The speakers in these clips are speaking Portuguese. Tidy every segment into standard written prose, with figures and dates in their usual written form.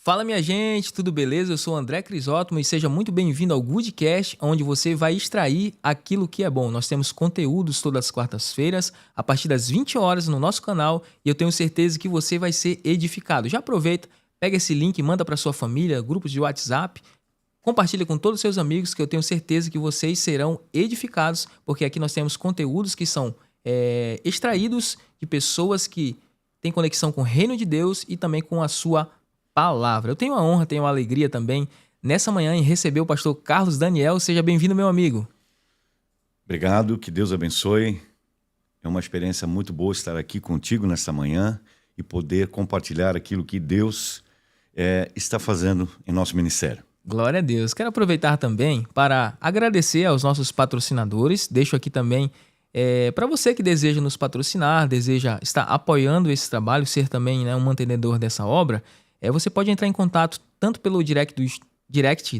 Fala minha gente, tudo beleza? Eu sou o André Crisótomo e seja muito bem-vindo ao Goodcast, onde você vai extrair aquilo que é bom. Nós temos conteúdos todas as quartas-feiras, a partir das 20 horas no nosso canal e eu tenho certeza que você vai ser edificado. Já aproveita, pega esse link, manda para sua família, grupos de WhatsApp, compartilha com todos os seus amigos que eu tenho certeza que vocês serão edificados, porque aqui nós temos conteúdos que são extraídos de pessoas que têm conexão com o reino de Deus e também com a sua palavra. Eu tenho a honra, tenho a alegria também nessa manhã em receber o pastor Carlos Daniel. Seja bem-vindo, meu amigo. Obrigado, que Deus abençoe. É uma experiência muito boa estar aqui contigo nessa manhã e poder compartilhar aquilo que Deus está fazendo em nosso ministério. Glória a Deus. Quero aproveitar também para agradecer aos nossos patrocinadores. Deixo aqui também para você que deseja nos patrocinar, deseja estar apoiando esse trabalho, ser também um mantenedor dessa obra. Você pode entrar em contato tanto pelo direct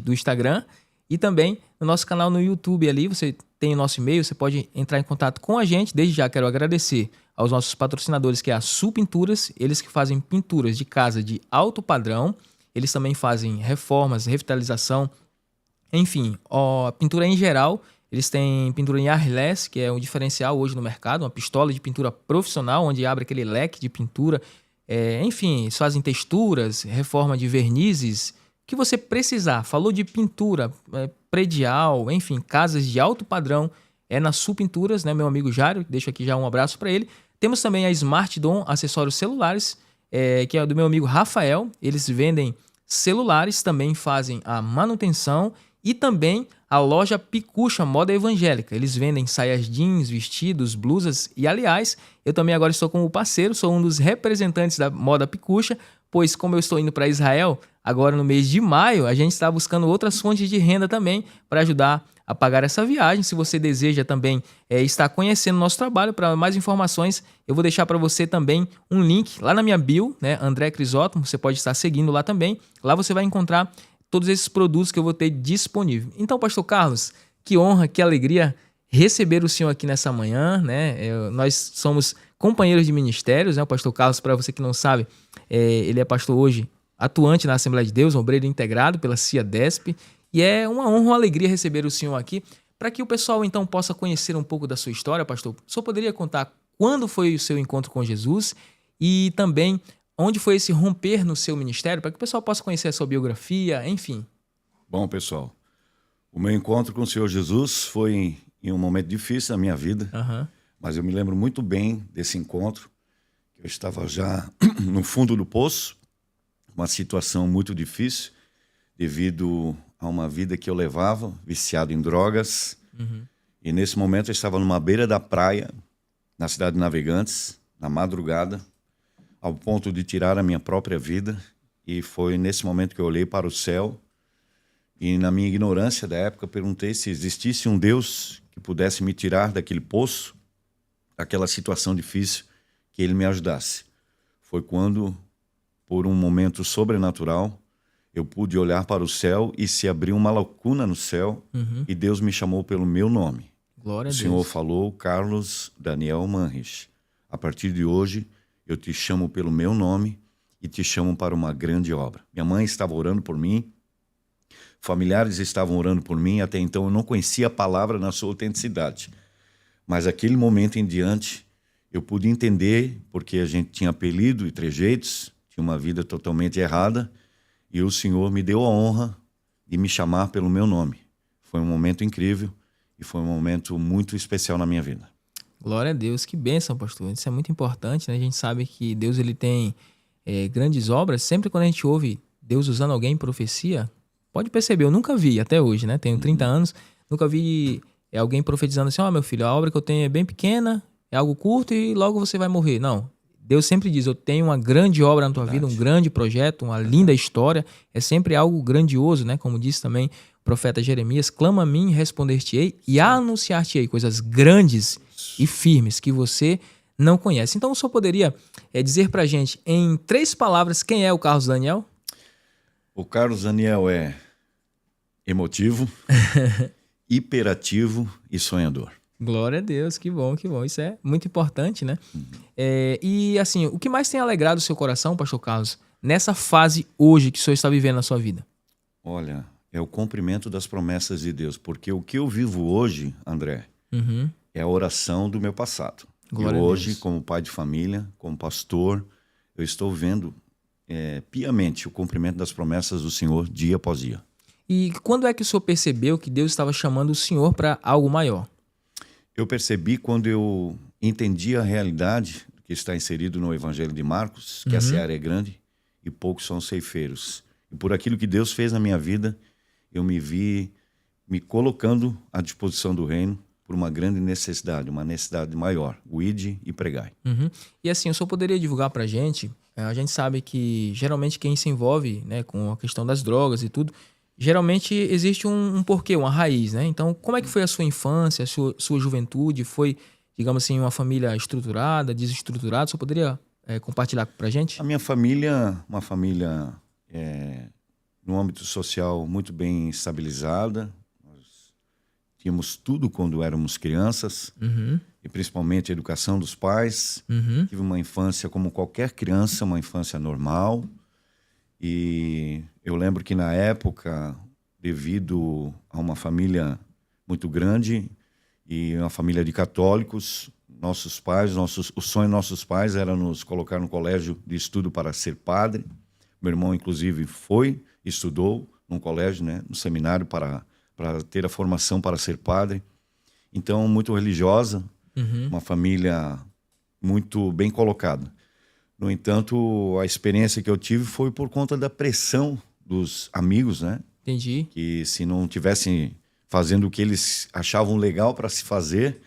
do Instagram e também no nosso canal no YouTube ali. Você tem o nosso e-mail, você pode entrar em contato com a gente. Desde já quero agradecer aos nossos patrocinadores, que é a Sul Pinturas, eles que fazem pinturas de casa de alto padrão. Eles também fazem reformas, revitalização, enfim, pintura em geral. Eles têm pintura em airless, que é um diferencial hoje no mercado, uma pistola de pintura profissional, onde abre aquele leque de pintura. Enfim, eles fazem texturas, reforma de vernizes, o que você precisar. Falou de pintura predial, enfim, casas de alto padrão, na Sul Pinturas, né, meu amigo Jário, deixo aqui já um abraço para ele. Temos também a Smart Dom, acessórios celulares, que é do meu amigo Rafael. Eles vendem celulares, também fazem a manutenção e também a loja Picucha Moda Evangélica. Eles vendem saias jeans, vestidos, blusas e, aliás, eu também agora estou como parceiro, sou um dos representantes da Moda Picucha, pois como eu estou indo para Israel, agora no mês de maio, a gente está buscando outras fontes de renda também para ajudar a pagar essa viagem. Se você deseja também estar conhecendo o nosso trabalho, para mais informações, eu vou deixar para você também um link lá na minha bio, né, André Crisótomo, você pode estar seguindo lá também. Lá você vai encontrar todos esses produtos que eu vou ter disponível. Então, pastor Carlos, que honra, que alegria receber o senhor aqui nessa manhã, né? Nós somos companheiros de ministérios, né? O pastor Carlos, para você que não sabe, ele é pastor hoje, atuante na Assembleia de Deus, obreiro integrado pela CIADESP, e é uma honra, uma alegria receber o senhor aqui, para que o pessoal então possa conhecer um pouco da sua história, pastor. O senhor poderia contar quando foi o seu encontro com Jesus e também onde foi esse romper no seu ministério, para que o pessoal possa conhecer a sua biografia, enfim. Bom, pessoal, o meu encontro com o Senhor Jesus foi em um momento difícil na minha vida, mas eu me lembro muito bem desse encontro. Eu estava já no fundo do poço, uma situação muito difícil, devido a uma vida que eu levava, viciado em drogas. E nesse momento eu estava numa beira da praia, na cidade de Navegantes, na madrugada, ao ponto de tirar a minha própria vida. E foi nesse momento que eu olhei para o céu e, na minha ignorância da época, perguntei se existisse um Deus que pudesse me tirar daquele poço, daquela situação difícil, que Ele me ajudasse. Foi quando, por um momento sobrenatural, eu pude olhar para o céu e se abriu uma lacuna no céu e Deus me chamou pelo meu nome. Glória a Deus. O Senhor falou: Carlos Daniel Manrich, a partir de hoje eu te chamo pelo meu nome e te chamo para uma grande obra. Minha mãe estava orando por mim, familiares estavam orando por mim, até então eu não conhecia a palavra na sua autenticidade. Mas aquele momento em diante, eu pude entender, porque a gente tinha apelido e trejeitos, tinha uma vida totalmente errada, e o Senhor me deu a honra de me chamar pelo meu nome. Foi um momento incrível e foi um momento muito especial na minha vida. Glória a Deus, que bênção, pastor. Isso é muito importante, né? A gente sabe que Deus ele tem grandes obras. Sempre quando a gente ouve Deus usando alguém em profecia, pode perceber, eu nunca vi até hoje, né? Tenho 30 anos, nunca vi alguém profetizando assim: meu filho, a obra que eu tenho é bem pequena, é algo curto e logo você vai morrer. Não. Deus sempre diz: eu tenho uma grande obra na tua vida, um grande projeto, uma linda história. É sempre algo grandioso, né? Como disse também o profeta Jeremias: clama a mim, responder-te-ei e anunciar-te-ei coisas grandes e firmes que você não conhece. Então, o senhor poderia dizer pra gente, em 3 palavras, quem é o Carlos Daniel? O Carlos Daniel é emotivo, hiperativo e sonhador. Glória a Deus, que bom, que bom. Isso é muito importante, né? E assim, o que mais tem alegrado o seu coração, pastor Carlos, nessa fase hoje que o senhor está vivendo na sua vida? Olha, é o cumprimento das promessas de Deus, porque o que eu vivo hoje, André, é a oração do meu passado. Glória e a hoje, Deus. como pai de família, como pastor, eu estou vendo piamente o cumprimento das promessas do Senhor dia após dia. E quando é que o senhor percebeu que Deus estava chamando o senhor para algo maior? Eu percebi quando eu entendi a realidade que está inserido no Evangelho de Marcos, que a seara é grande e poucos são os ceifeiros. E por aquilo que Deus fez na minha vida, eu me vi me colocando à disposição do reino por uma grande necessidade, uma necessidade maior, o ide e pregai. E assim, o senhor poderia divulgar para a gente sabe que geralmente quem se envolve, né, com a questão das drogas e tudo, geralmente existe um porquê, uma raiz, né? Então, como é que foi a sua infância, a sua juventude? Foi, digamos assim, uma família estruturada, desestruturada? O senhor poderia compartilhar para a gente? A minha família, uma família no âmbito social muito bem estabilizada. Nós tínhamos tudo quando éramos crianças, e principalmente a educação dos pais. Tive uma infância como qualquer criança, uma infância normal. E eu lembro que na época, devido a uma família muito grande e uma família de católicos, nossos pais, o sonho dos nossos pais era nos colocar no colégio de estudo para ser padre. Meu irmão, inclusive, estudou num colégio, né, no seminário para ter a formação para ser padre. Então, muito religiosa, uma família muito bem colocada. No entanto, a experiência que eu tive foi por conta da pressão dos amigos, né? Entendi. Que se não tivessem fazendo o que eles achavam legal para se fazer,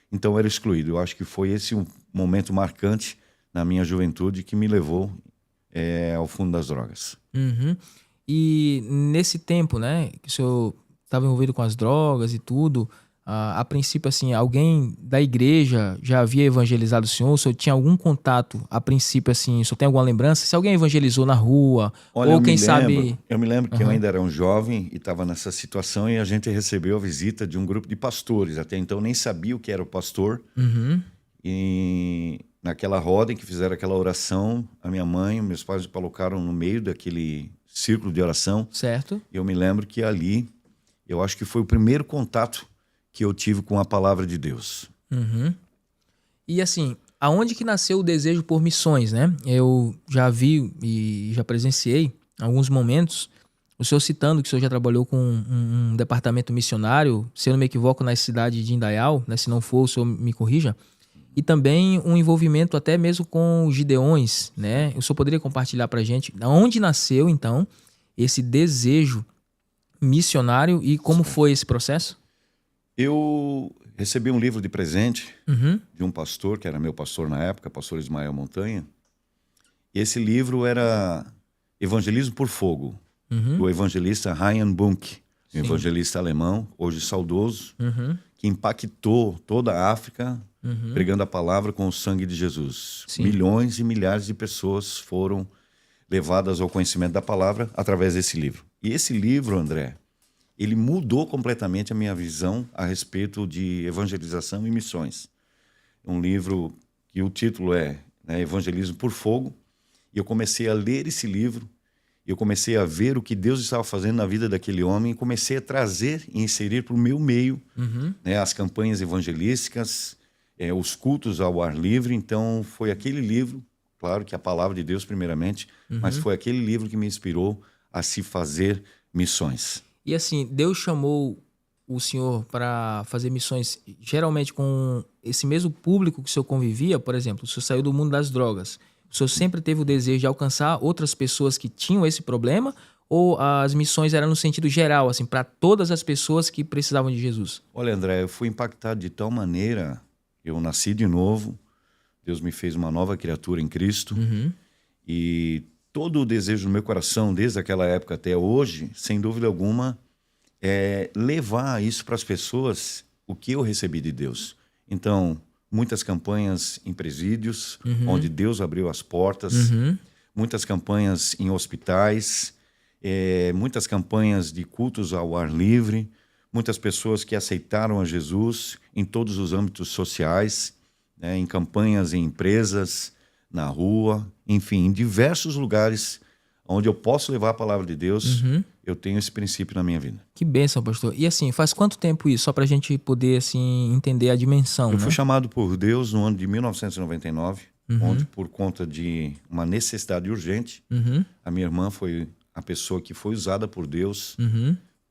então eu era excluído. Eu acho que foi esse um momento marcante na minha juventude que me levou ao fundo das drogas. E nesse tempo, né, que o senhor estava envolvido com as drogas e tudo, a princípio, assim, alguém da igreja já havia evangelizado o senhor? O senhor tinha algum contato, a princípio, assim, o senhor tem alguma lembrança? Se alguém evangelizou na rua, Olha, ou quem sabe... Eu me lembro que eu ainda era um jovem e estava nessa situação e a gente recebeu a visita de um grupo de pastores. Até então nem sabia o que era o pastor. E naquela roda em que fizeram aquela oração, a minha mãe e meus pais me colocaram no meio daquele círculo de oração. Certo. E eu me lembro que ali, eu acho que foi o primeiro contato que eu tive com a palavra de Deus. E assim, aonde que nasceu o desejo por missões, né? Eu já vi e já presenciei alguns momentos, o senhor citando que o senhor já trabalhou com um departamento missionário, se eu não me equivoco, na cidade de Indaial, né? Se não for, o senhor me corrija. E também um envolvimento até mesmo com os Gideões, né? O senhor poderia compartilhar pra gente onde nasceu, então, esse desejo missionário e como foi esse processo? Eu recebi um livro de presente de um pastor, que era meu pastor na época, pastor Ismael Montanha. E esse livro era Evangelismo por Fogo, do evangelista Ryan Bunk, um evangelista alemão, hoje saudoso, que impactou toda a África, pregando a palavra com o sangue de Jesus. Milhões e milhares de pessoas foram levadas ao conhecimento da palavra através desse livro. E esse livro, André, ele mudou completamente a minha visão a respeito de evangelização e missões. Um livro que o título é, né, Evangelismo por Fogo. E eu comecei a ler esse livro, eu comecei a ver o que Deus estava fazendo na vida daquele homem e comecei a trazer e inserir para o meu meio, né, as campanhas evangelísticas, os cultos ao ar livre. Então, foi aquele livro, claro que a palavra de Deus primeiramente, mas foi aquele livro que me inspirou a se fazer missões. E assim, Deus chamou o senhor para fazer missões geralmente com esse mesmo público que o senhor convivia? Por exemplo, o senhor saiu do mundo das drogas. O senhor sempre teve o desejo de alcançar outras pessoas que tinham esse problema? Ou as missões eram no sentido geral, assim, para todas as pessoas que precisavam de Jesus? Olha, André, eu fui impactado de tal maneira, eu nasci de novo, Deus me fez uma nova criatura em Cristo, e todo o desejo no meu coração, desde aquela época até hoje, sem dúvida alguma, é levar isso para as pessoas, o que eu recebi de Deus. Então, muitas campanhas em presídios, onde Deus abriu as portas, muitas campanhas em hospitais, muitas campanhas de cultos ao ar livre, muitas pessoas que aceitaram a Jesus em todos os âmbitos sociais, né, em campanhas em empresas, na rua, enfim, em diversos lugares onde eu posso levar a palavra de Deus, eu tenho esse princípio na minha vida. Que bênção, pastor. E assim, faz quanto tempo isso? Só pra gente poder, assim, entender a dimensão, Eu né? fui chamado por Deus no ano de 1999, onde, por conta de uma necessidade urgente, a minha irmã foi a pessoa que foi usada por Deus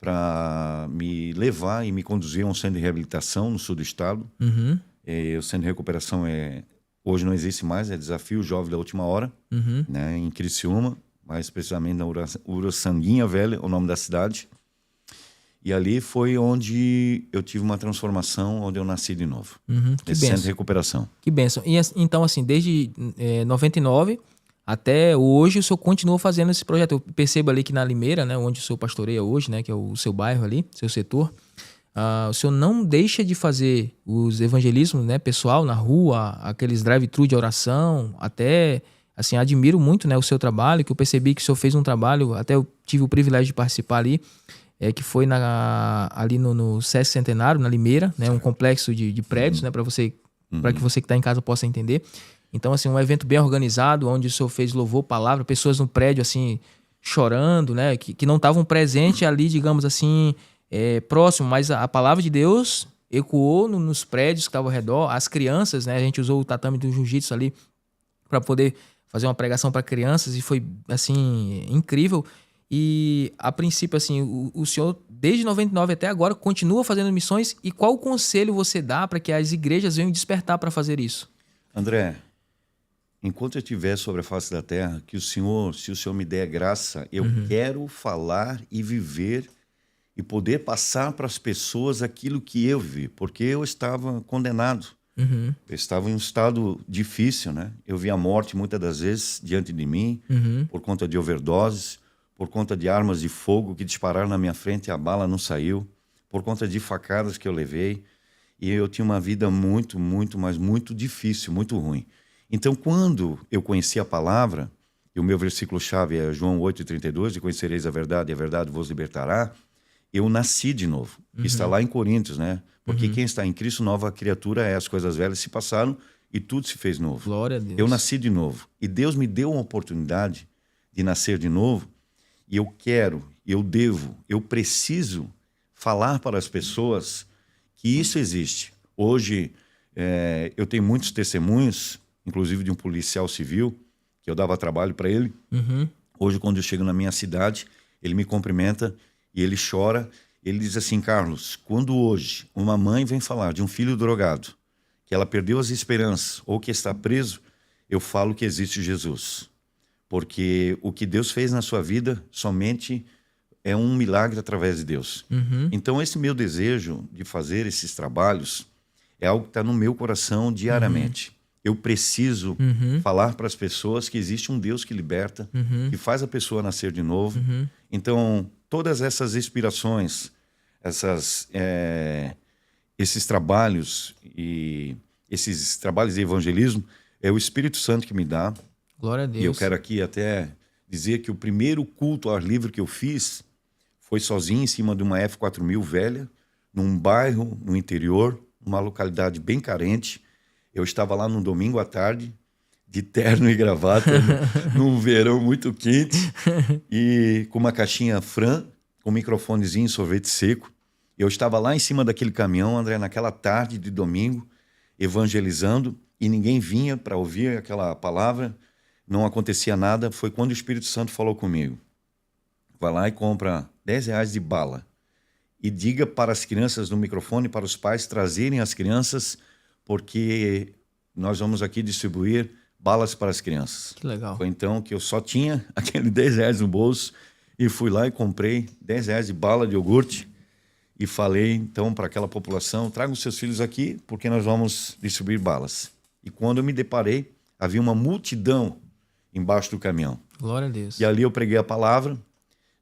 para me levar e me conduzir a um centro de reabilitação no sul do estado. O centro de recuperação hoje não existe mais, é Desafio Jovem da Última Hora, né, em Criciúma, mais precisamente na Uruçanguinha Velha, o nome da cidade. E ali foi onde eu tive uma transformação, onde eu nasci de novo. Nesse centro de recuperação. Que bênção. E então, assim, desde 99 até hoje, o senhor continua fazendo esse projeto. Eu percebo ali que na Limeira, né, onde o senhor pastoreia hoje, né, que é o seu bairro ali, seu setor, o senhor não deixa de fazer os evangelismos, né, pessoal, na rua, aqueles drive-thru de oração, até... Assim, admiro muito, né, o seu trabalho, que eu percebi que o senhor fez um trabalho, até eu tive o privilégio de participar ali, que foi ali no Sesc Centenário, na Limeira, né, um complexo de prédios, né, para que você que está em casa possa entender. Então, assim, um evento bem organizado, onde o senhor fez louvor, palavra, pessoas no prédio, assim, chorando, né, que não estavam presentes ali, digamos assim, próximo, mas a palavra de Deus ecoou nos prédios que estavam ao redor, as crianças, né, a gente usou o tatame do jiu-jitsu ali para poder fazer uma pregação para crianças e foi, assim, incrível. E, a princípio, assim, o senhor, desde 99 até agora, continua fazendo missões. E qual conselho você dá para que as igrejas venham despertar para fazer isso? André, enquanto eu estiver sobre a face da terra, que se o Senhor me der graça, eu quero falar e viver e poder passar para as pessoas aquilo que eu vi, porque eu estava condenado. Eu estava em um estado difícil, né? Eu vi a morte muitas das vezes diante de mim, por conta de overdoses, por conta de armas de fogo que dispararam na minha frente e a bala não saiu, por conta de facadas que eu levei. E eu tinha uma vida muito, muito, mas muito difícil, muito ruim. Então, quando eu conheci a palavra, e o meu versículo-chave é João 8,32, e conhecereis a verdade, e a verdade vos libertará, eu nasci de novo. Está lá em Coríntios, né? Porque quem está em Cristo, nova criatura é, as coisas velhas se passaram e tudo se fez novo. Glória a Deus. Eu nasci de novo. E Deus me deu uma oportunidade de nascer de novo. E eu quero, eu devo, eu preciso falar para as pessoas que isso existe. Hoje, eu tenho muitos testemunhos, inclusive de um policial civil, que eu dava trabalho para ele. Hoje, quando eu chego na minha cidade, ele me cumprimenta e ele chora. Ele diz assim: Carlos, quando hoje uma mãe vem falar de um filho drogado, que ela perdeu as esperanças ou que está preso, eu falo que existe Jesus. Porque o que Deus fez na sua vida somente é um milagre através de Deus. Então, esse meu desejo de fazer esses trabalhos é algo que está no meu coração diariamente. Eu preciso falar para as pessoas que existe um Deus que liberta, que faz a pessoa nascer de novo. Então, todas essas inspirações, esses trabalhos e esses trabalhos de evangelismo, é o Espírito Santo que me dá. Glória a Deus. E eu quero aqui até dizer que o primeiro culto ao ar livre que eu fiz foi sozinho em cima de uma F4000 velha, num bairro no interior, uma localidade bem carente. Eu estava lá num domingo à tarde, de terno e gravata, num verão muito quente, e com uma caixinha Fran, com um microfonezinho, sorvete seco. Eu estava lá em cima daquele caminhão, André, naquela tarde de domingo, evangelizando, e ninguém vinha para ouvir aquela palavra, não acontecia nada. Foi quando o Espírito Santo falou comigo: vai lá e compra R$10 de bala e diga para as crianças no microfone, para os pais trazerem as crianças, porque nós vamos aqui distribuir balas para as crianças. Que legal. Foi então que eu só tinha aquele R$10 no bolso e fui lá e comprei R$10 de bala de iogurte e falei então para aquela população: tragam seus filhos aqui porque nós vamos distribuir balas. E quando eu me deparei, havia uma multidão embaixo do caminhão. Glória a Deus. E ali eu preguei a palavra,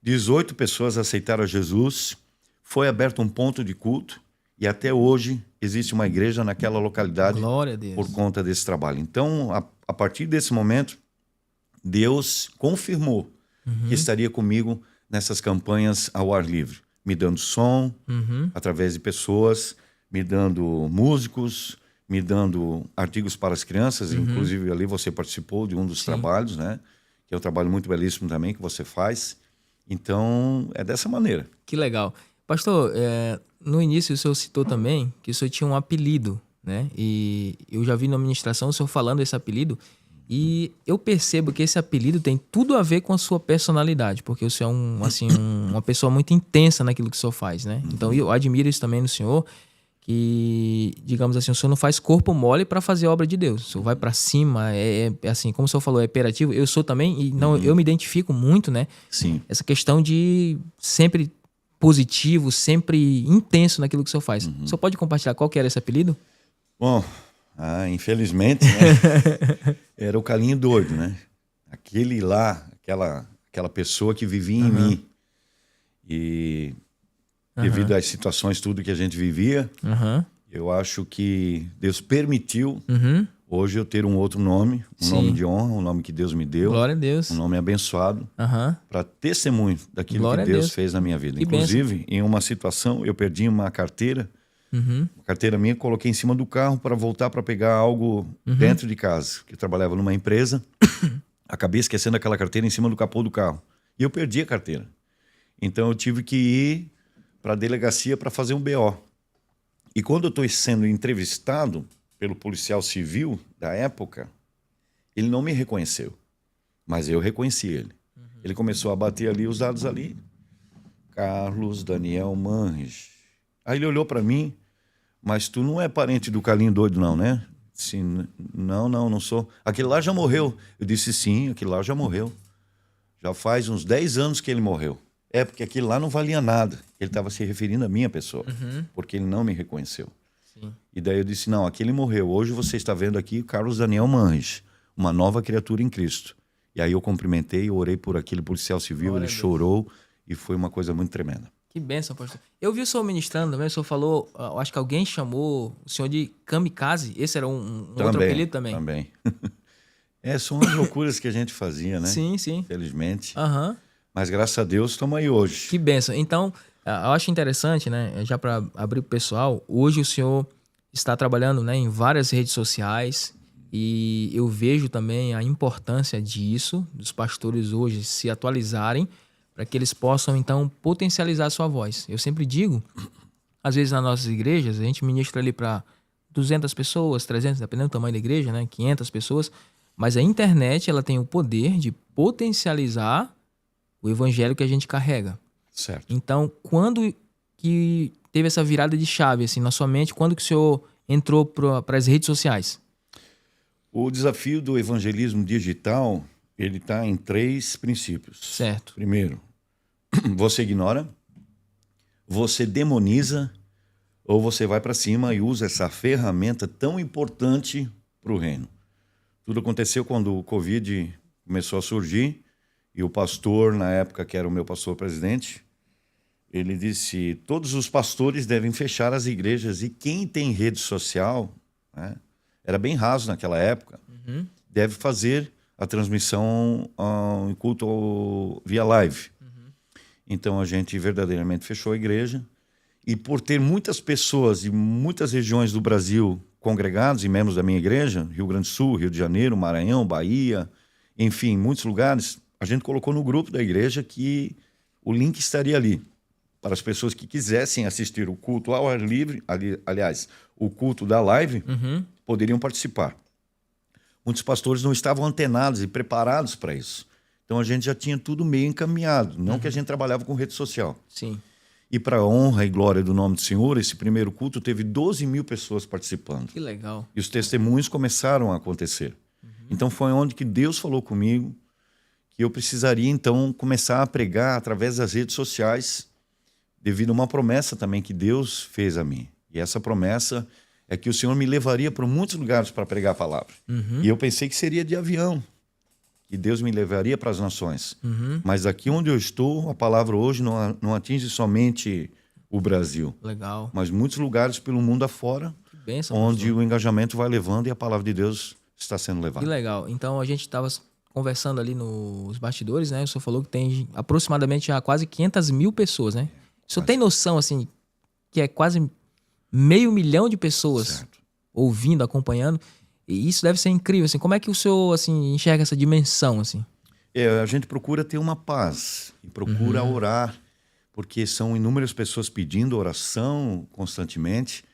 18 pessoas aceitaram a Jesus, foi aberto um ponto de culto e até hoje existe uma igreja naquela localidade. Glória a Deus. Por conta desse trabalho. Então, a partir desse momento, Deus confirmou que estaria comigo nessas campanhas ao ar livre, me dando som através de pessoas, me dando músicos, me dando artigos para as crianças, inclusive ali você participou de um dos trabalhos, né? Que é um trabalho muito belíssimo também que você faz. Então, é dessa maneira. Que legal. Pastor, no início o senhor citou também que o senhor tinha um apelido, né? E eu já vi na ministração o senhor falando esse apelido, e eu percebo que esse apelido tem tudo a ver com a sua personalidade, porque o senhor é uma pessoa muito intensa naquilo que o senhor faz, né? Então eu admiro isso também no senhor, que, digamos assim, o senhor não faz corpo mole para fazer a obra de Deus. O senhor vai para cima, é assim, como o senhor falou, é imperativo. Eu sou também, e não, eu me identifico muito, né? Sim. Essa questão de sempre positivo, sempre intenso naquilo que o senhor faz. O senhor pode compartilhar qual que era esse apelido? Bom, infelizmente, né? Era o Calinho Doido, né? Aquele lá, aquela pessoa que vivia em mim. E devido às situações, tudo que a gente vivia, eu acho que Deus permitiu hoje eu ter um outro nome, nome de honra, um nome que Deus me deu. Glória a Deus. Um nome abençoado, para testemunho daquilo Glória que Deus fez na minha vida. Que Inclusive, bênção. em uma situação, eu perdi uma carteira, uma carteira minha, coloquei em cima do carro para voltar para pegar algo dentro de casa, que eu trabalhava numa empresa, acabei esquecendo aquela carteira em cima do capô do carro. E eu perdi a carteira. Então eu tive que ir para a delegacia para fazer um BO. E quando eu estou sendo entrevistado pelo policial civil da época, ele não me reconheceu, mas eu reconheci ele. Ele começou a bater ali os dados ali. Carlos Daniel Manres. Aí ele olhou para mim, mas tu não é parente do Calinho Doido não, né? Sim, não sou. Aquele lá já morreu. Eu disse sim, aquele lá já morreu. Já faz uns 10 anos que ele morreu. É, porque aquele lá não valia nada. Ele estava se referindo à minha pessoa, porque ele não me reconheceu. Sim. E daí eu disse, não, aquele morreu. Hoje você está vendo aqui Carlos Daniel Manres, uma nova criatura em Cristo. E aí eu cumprimentei, eu orei por aquele policial civil, Glória ele a Deus. chorou e foi uma coisa muito tremenda. Que bênção, pastor. Eu vi o senhor ministrando também, o senhor falou, eu acho que alguém chamou o senhor de kamikaze. Esse era um outro apelido também? Também. São as loucuras que a gente fazia, né? Sim, sim. Infelizmente. Mas graças a Deus estamos aí hoje. Que bênção. Então, eu acho interessante, né? Já para abrir o pessoal, hoje o senhor está trabalhando, né, em várias redes sociais, e eu vejo também a importância disso, dos pastores hoje se atualizarem, para que eles possam, então, potencializar a sua voz. Eu sempre digo, às vezes nas nossas igrejas, a gente ministra ali para 200 pessoas, 300, dependendo do tamanho da igreja, né, 500 pessoas, mas a internet ela tem o poder de potencializar o evangelho que a gente carrega. Certo. Então, quando que teve essa virada de chave assim, na sua mente, quando que o senhor entrou para as redes sociais? O desafio do evangelismo digital, ele está em 3 princípios. Certo. Primeiro, você ignora, você demoniza, ou você vai para cima e usa essa ferramenta tão importante para o reino. Tudo aconteceu quando o Covid começou a surgir, e o pastor, na época, que era o meu pastor presidente, ele disse, todos os pastores devem fechar as igrejas, e quem tem rede social, né, era bem raso naquela época, deve fazer a transmissão em culto via live. Então a gente verdadeiramente fechou a igreja, e por ter muitas pessoas de muitas regiões do Brasil congregados e membros da minha igreja, Rio Grande do Sul, Rio de Janeiro, Maranhão, Bahia, enfim, muitos lugares, a gente colocou no grupo da igreja que o link estaria ali, para as pessoas que quisessem assistir o culto ao ar livre, aliás, o culto da live, poderiam participar. Muitos pastores não estavam antenados e preparados para isso. Então a gente já tinha tudo meio encaminhado, não que a gente trabalhava com rede social. Sim. E para a honra e glória do nome do Senhor, esse primeiro culto teve 12 mil pessoas participando. Que legal. E os testemunhos começaram a acontecer. Então foi onde que Deus falou comigo que eu precisaria então começar a pregar através das redes sociais, devido a uma promessa também que Deus fez a mim. E essa promessa é que o Senhor me levaria para muitos lugares para pregar a palavra. E eu pensei que seria de avião, que Deus me levaria para as nações. Mas aqui onde eu estou, a palavra hoje não atinge somente o Brasil. Legal. Mas muitos lugares pelo mundo afora, Que bênção, onde pastor. o engajamento vai levando e a palavra de Deus está sendo levada. Que legal. Então a gente estava conversando ali nos bastidores, né? O senhor falou que tem aproximadamente já quase 500 mil pessoas, né? O senhor tem noção, assim, que é quase 500 mil de pessoas Certo. ouvindo, acompanhando. E isso deve ser incrível, assim. Como é que o senhor, assim, enxerga essa dimensão, assim? A gente procura ter uma paz e procura orar, porque são inúmeras pessoas pedindo oração constantemente.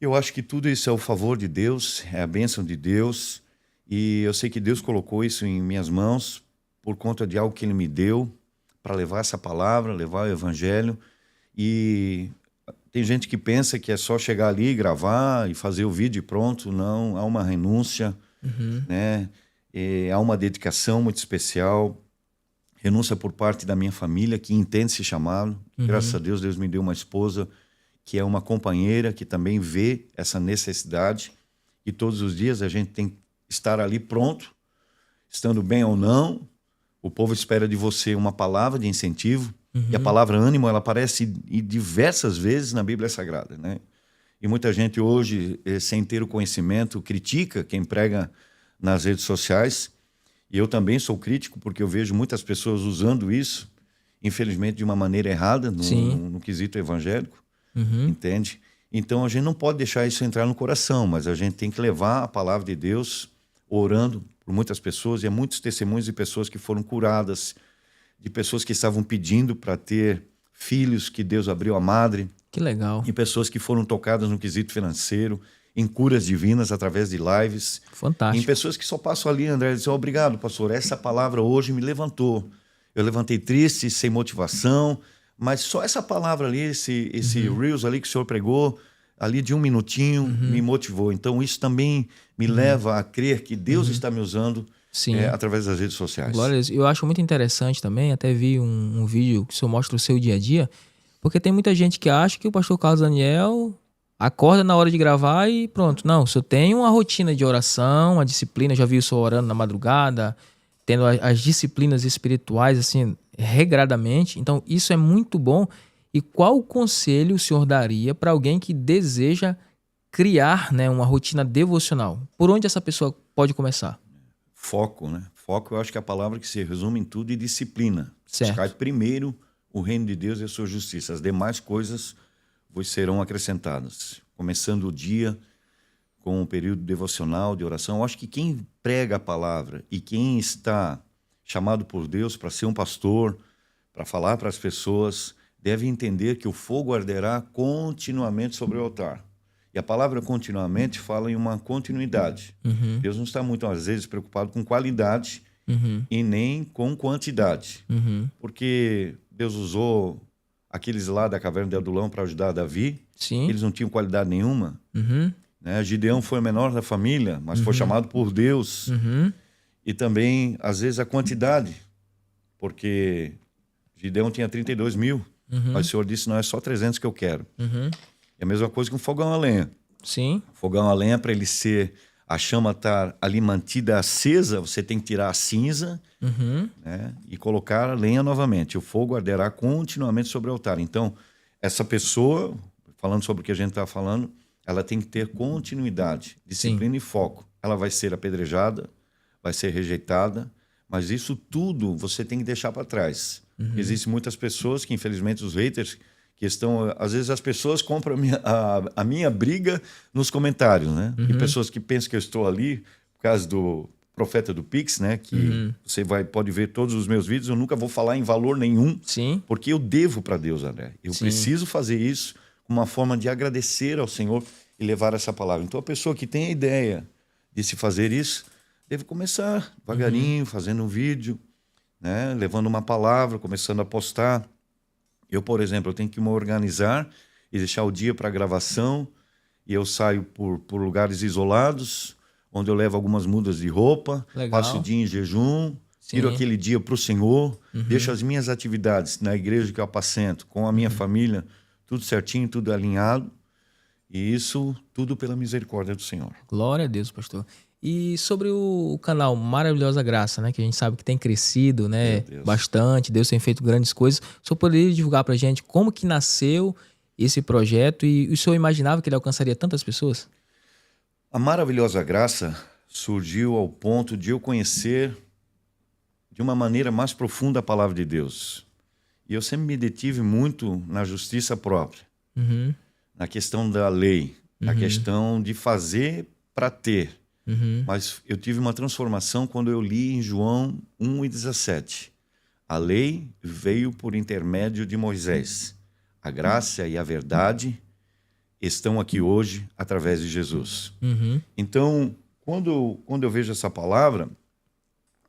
Eu acho que tudo isso é o favor de Deus, é a bênção de Deus, e eu sei que Deus colocou isso em minhas mãos por conta de algo que Ele me deu para levar essa palavra, levar o Evangelho. E tem gente que pensa que é só chegar ali, gravar e fazer o vídeo e pronto. Não, há uma renúncia, né? Há uma dedicação muito especial, renúncia por parte da minha família, que entende esse chamado. Graças a Deus, Deus me deu uma esposa que é uma companheira, que também vê essa necessidade. E todos os dias a gente tem que estar ali pronto, estando bem ou não. O povo espera de você uma palavra de incentivo. E a palavra ânimo, ela aparece diversas vezes na Bíblia Sagrada, né? E muita gente hoje, sem ter o conhecimento, critica quem prega nas redes sociais. E eu também sou crítico, porque eu vejo muitas pessoas usando isso, infelizmente, de uma maneira errada, no quesito evangélico, entende? Então, a gente não pode deixar isso entrar no coração, mas a gente tem que levar a palavra de Deus orando por muitas pessoas, e há muitos testemunhos de pessoas que foram curadas, de pessoas que estavam pedindo para ter filhos, que Deus abriu a madre. Que legal. E pessoas que foram tocadas no quesito financeiro, em curas divinas através de lives. Fantástico. Em pessoas que só passam ali, André, e dizem, obrigado, pastor, essa palavra hoje me levantou. Eu levantei triste, sem motivação, mas só essa palavra ali, esse Reels ali que o senhor pregou, ali de 1 minutinho, me motivou. Então isso também me leva a crer que Deus está me usando através das redes sociais. Glória a Deus. Eu acho muito interessante também, até vi um vídeo que o senhor mostra o seu dia a dia, porque tem muita gente que acha que o pastor Carlos Daniel acorda na hora de gravar e pronto. Não, o senhor tem uma rotina de oração, uma disciplina, já vi o senhor orando na madrugada, tendo as disciplinas espirituais, assim, regradamente. Então, isso é muito bom. E qual o conselho o senhor daria para alguém que deseja criar, né, uma rotina devocional? Por onde essa pessoa pode começar? Foco, né? Foco, eu acho que é a palavra que se resume em tudo, e disciplina. Certo. Buscar primeiro o reino de Deus e a sua justiça. As demais coisas vos serão acrescentadas. Começando o dia com um período devocional, de oração. Eu acho que quem prega a palavra e quem está chamado por Deus para ser um pastor, para falar para as pessoas, deve entender que o fogo arderá continuamente sobre o altar. E a palavra continuamente fala em uma continuidade. Deus não está muito, às vezes, preocupado com qualidade e nem com quantidade. Porque Deus usou aqueles lá da caverna de Adulão para ajudar Davi. Sim. Eles não tinham qualidade nenhuma. Né? Gideão foi o menor da família, mas foi chamado por Deus. E também, às vezes, a quantidade. Porque Gideão tinha 32 mil, mas o Senhor disse, não, é só 300 que eu quero. É a mesma coisa que um fogão a lenha. Sim. Fogão a lenha, para ele ser, a chama estar ali mantida acesa, você tem que tirar a cinza, né, e colocar a lenha novamente. O fogo arderá continuamente sobre o altar. Então, essa pessoa, falando sobre o que a gente está falando, ela tem que ter continuidade, disciplina e foco. Ela vai ser apedrejada, vai ser rejeitada, mas isso tudo você tem que deixar para trás. Existem muitas pessoas que, infelizmente, os haters, que estão... Às vezes as pessoas compram a minha briga nos comentários, né? E pessoas que pensam que eu estou ali por causa do profeta do Pix, né? Que você pode ver todos os meus vídeos, eu nunca vou falar em valor nenhum. Sim. Porque eu devo para Deus, André. Eu preciso fazer isso como uma forma de agradecer ao Senhor e levar essa palavra. Então, a pessoa que tem a ideia de se fazer isso, deve começar devagarinho, fazendo um vídeo, né? Levando uma palavra, começando a postar. Eu, por exemplo, eu tenho que me organizar e deixar o dia para gravação, e eu saio por lugares isolados, onde eu levo algumas mudas de roupa, passo o dia em jejum, tiro aquele dia para o Senhor, deixo as minhas atividades na igreja que eu apacento, com a minha família, tudo certinho, tudo alinhado, e isso tudo pela misericórdia do Senhor. Glória a Deus, pastor. E sobre o canal Maravilhosa Graça, né, que a gente sabe que tem crescido, né, bastante, Deus tem feito grandes coisas. O senhor poderia divulgar para a gente como que nasceu esse projeto e o senhor imaginava que ele alcançaria tantas pessoas? A Maravilhosa Graça surgiu ao ponto de eu conhecer de uma maneira mais profunda a palavra de Deus. E eu sempre me detive muito na justiça própria, na questão da lei. a questão de fazer para ter. Uhum. Mas eu tive uma transformação quando eu li em João 1:17. A lei veio por intermédio de Moisés. A graça e a verdade estão aqui hoje através de Jesus. Uhum. Então, quando eu vejo essa palavra,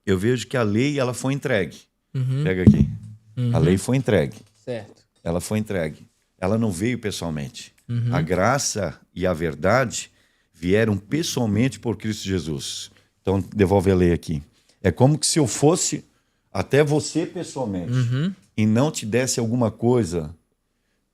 eu vejo que a lei ela foi entregue. Uhum. Pega aqui. Uhum. A lei foi entregue. Certo. Ela foi entregue. Ela não veio pessoalmente. Uhum. A graça e a verdade vieram pessoalmente por Cristo Jesus. Então, devolve a lei aqui. É como que se eu fosse até você pessoalmente e não te desse alguma coisa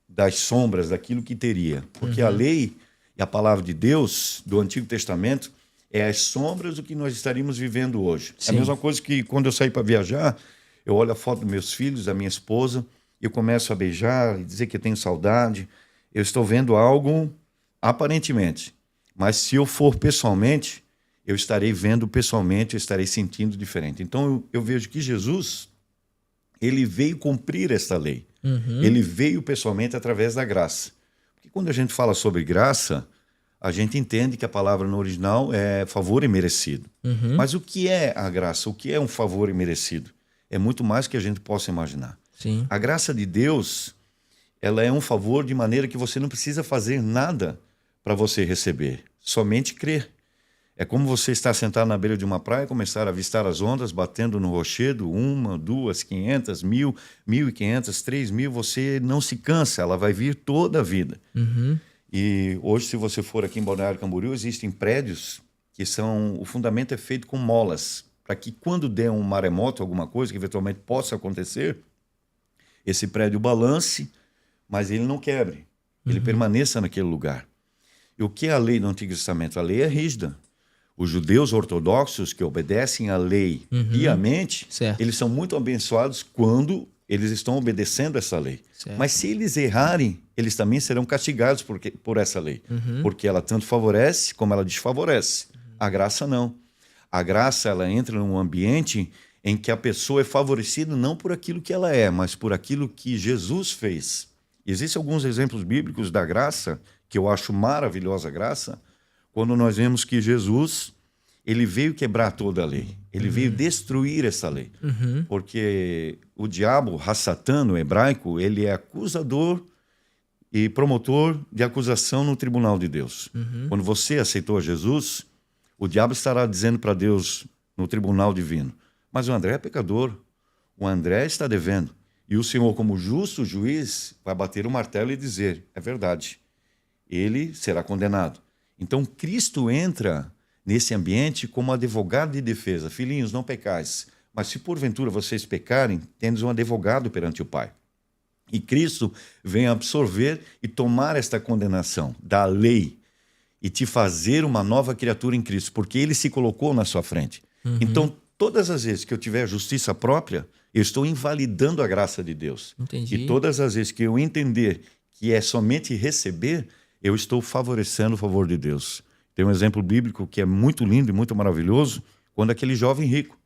das sombras, daquilo que teria. Porque a lei e a palavra de Deus do Antigo Testamento é as sombras do que nós estaríamos vivendo hoje. Sim. É a mesma coisa que quando eu saí para viajar, eu olho a foto dos meus filhos, da minha esposa, eu começo a beijar e dizer que eu tenho saudade. Eu estou vendo algo aparentemente, mas se eu for pessoalmente, eu estarei vendo pessoalmente, eu estarei sentindo diferente. Então eu vejo que Jesus, ele veio cumprir esta lei. Ele veio pessoalmente através da graça. Porque quando a gente fala sobre graça, a gente entende que a palavra no original é favor imerecido. Mas o que é a graça? O que é um favor imerecido? É muito mais do que a gente possa imaginar. Sim. A graça de Deus, ela é um favor de maneira que você não precisa fazer nada para você receber, somente crer. É como você estar sentado na beira de uma praia e começar a avistar as ondas batendo no rochedo, 1, 2, 500, 1.000, 1.500, 3.000, você não se cansa, ela vai vir toda a vida. E hoje, se você for aqui em Balneário Camboriú, existem prédios que o fundamento é feito com molas, para que quando der um maremoto, alguma coisa que eventualmente possa acontecer, esse prédio balance, mas ele não quebre, ele permaneça naquele lugar. E o que é a lei do Antigo Testamento? A lei é rígida. Os judeus ortodoxos que obedecem à lei piamente, Certo. eles são muito abençoados quando eles estão obedecendo essa lei. Certo. Mas se eles errarem, eles também serão castigados por essa lei. Porque ela tanto favorece como ela desfavorece. A graça não. A graça, ela entra num ambiente em que a pessoa é favorecida não por aquilo que ela é, mas por aquilo que Jesus fez. Existem alguns exemplos bíblicos da graça, que eu acho maravilhosa a graça, quando nós vemos que Jesus, ele veio quebrar toda a lei. Ele veio destruir essa lei. Porque o diabo, Hassatan, no hebraico, ele é acusador e promotor de acusação no tribunal de Deus. Quando você aceitou Jesus, o diabo estará dizendo para Deus no tribunal divino, mas o André é pecador, o André está devendo. E o Senhor, como justo juiz, vai bater o martelo e dizer, é verdade, ele será condenado. Então, Cristo entra nesse ambiente como advogado de defesa. Filhinhos, não pecais, mas se porventura vocês pecarem, tendes um advogado perante o Pai. E Cristo vem absorver e tomar esta condenação da lei e te fazer uma nova criatura em Cristo, porque Ele se colocou na sua frente. Então, todas as vezes que eu tiver justiça própria, eu estou invalidando a graça de Deus. Entendi. E todas as vezes que eu entender que é somente receber, eu estou favorecendo o favor de Deus. Tem um exemplo bíblico que é muito lindo e muito maravilhoso, quando aquele jovem rico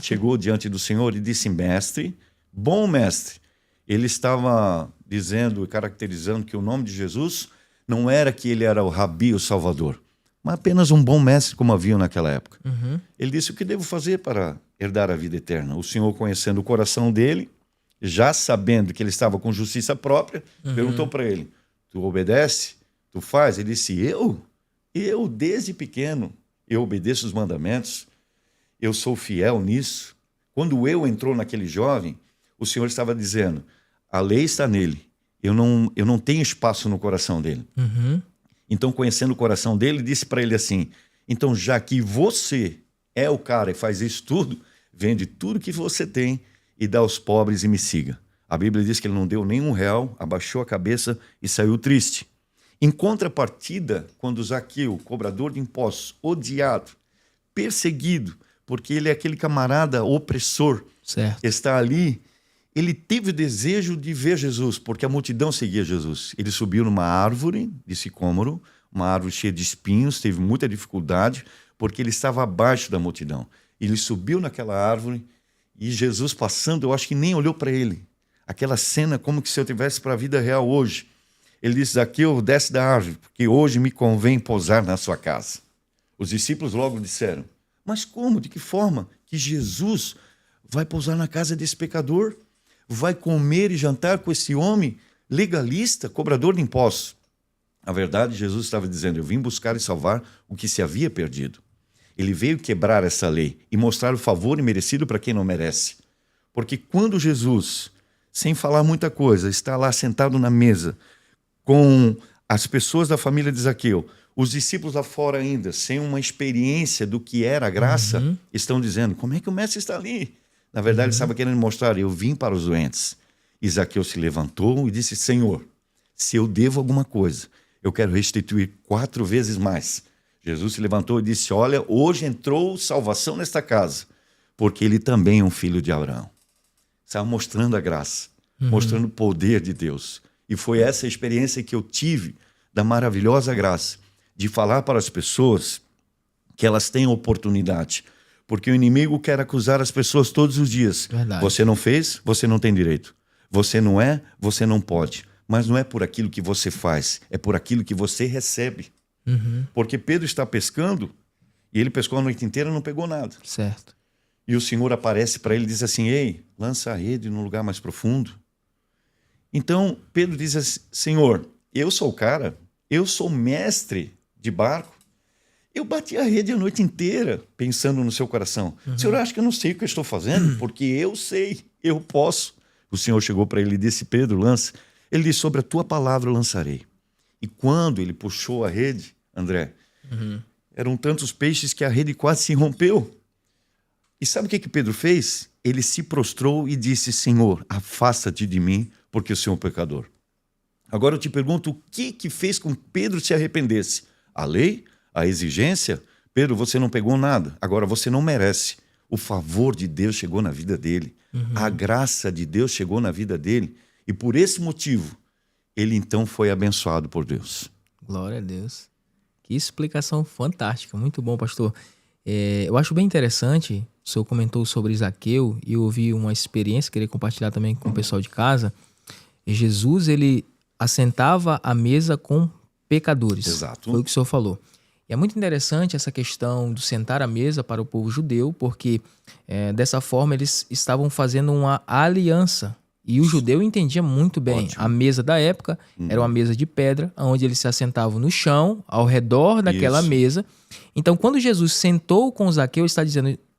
chegou diante do Senhor e disse, mestre, bom mestre. Ele estava dizendo e caracterizando que o nome de Jesus não era que ele era o Rabi, o Salvador, mas apenas um bom mestre, como havia naquela época. Ele disse, o que devo fazer para herdar a vida eterna? O Senhor, conhecendo o coração dele, já sabendo que ele estava com justiça própria, perguntou para ele, tu obedece? Tu faz? Ele disse, eu desde pequeno, eu obedeço os mandamentos, eu sou fiel nisso. Quando eu entrou naquele jovem, o Senhor estava dizendo, a lei está nele, eu não tenho espaço no coração dele. Então, conhecendo o coração dele, disse para ele assim, então já que você é o cara e faz isso tudo, vende tudo que você tem e dá aos pobres e me siga. A Bíblia diz que ele não deu nem R$1, abaixou a cabeça e saiu triste. Em contrapartida, quando Zaqueu, cobrador de impostos, odiado, perseguido, porque ele é aquele camarada opressor, está ali, ele teve o desejo de ver Jesus, porque a multidão seguia Jesus. Ele subiu numa árvore de sicômoro, uma árvore cheia de espinhos, teve muita dificuldade, porque ele estava abaixo da multidão. Ele subiu naquela árvore e Jesus passando, eu acho que nem olhou para ele. Aquela cena como que se eu tivesse para a vida real hoje. Ele disse: Zaqueu, desce da árvore, porque hoje me convém pousar na sua casa. Os discípulos logo disseram: mas como? De que forma que Jesus vai pousar na casa desse pecador? Vai comer e jantar com esse homem legalista, cobrador de impostos? Na verdade, Jesus estava dizendo: eu vim buscar e salvar o que se havia perdido. Ele veio quebrar essa lei e mostrar o favor imerecido para quem não merece. Porque quando Jesus, sem falar muita coisa, está lá sentado na mesa com as pessoas da família de Zaqueu, os discípulos lá fora ainda, sem uma experiência do que era a graça, estão dizendo: como é que o mestre está ali? Na verdade, ele estava querendo mostrar: eu vim para os doentes. E Zaqueu se levantou e disse: Senhor, se eu devo alguma coisa, eu quero restituir 4 vezes mais. Jesus se levantou e disse: olha, hoje entrou salvação nesta casa, porque ele também é um filho de Abraão. Estava mostrando a graça, mostrando o poder de Deus. E foi essa experiência que eu tive da maravilhosa graça, de falar para as pessoas que elas têm oportunidade. Porque o inimigo quer acusar as pessoas todos os dias. Verdade. Você não fez, você não tem direito. Você não é, você não pode. Mas não é por aquilo que você faz, é por aquilo que você recebe. Porque Pedro está pescando e ele pescou a noite inteira e não pegou nada. Certo. E o Senhor aparece para ele e diz assim: ei, lança a rede num lugar mais profundo. Então Pedro diz assim: Senhor, eu sou o cara, eu sou mestre de barco. Eu bati a rede a noite inteira pensando no seu coração. Senhor, acho que eu não sei o que eu estou fazendo, porque eu sei, eu posso. O Senhor chegou para ele e disse: Pedro, lança. Ele disse: sobre a tua palavra eu lançarei. E quando ele puxou a rede, André, eram tantos peixes que a rede quase se rompeu. E sabe o que Pedro fez? Ele se prostrou e disse: Senhor, afasta-te de mim, porque eu sou um pecador. Agora eu te pergunto, o que fez com que Pedro se arrependesse? A lei? A exigência? Pedro, você não pegou nada, agora você não merece. O favor de Deus chegou na vida dele. A graça de Deus chegou na vida dele. E por esse motivo, ele então foi abençoado por Deus. Glória a Deus. Que explicação fantástica. Muito bom, pastor. Eu acho bem interessante, o senhor comentou sobre Zaqueu e eu ouvi uma experiência, queria compartilhar também com o pessoal de casa. Jesus, ele assentava à mesa com pecadores. Exato. Foi o que o senhor falou. E é muito interessante essa questão do sentar à mesa para o povo judeu, porque dessa forma eles estavam fazendo uma aliança. E o judeu entendia muito bem. Ótimo. A mesa da época era uma mesa de pedra, onde eles se assentavam no chão, ao redor daquela mesa. Então, quando Jesus sentou com Zaqueu,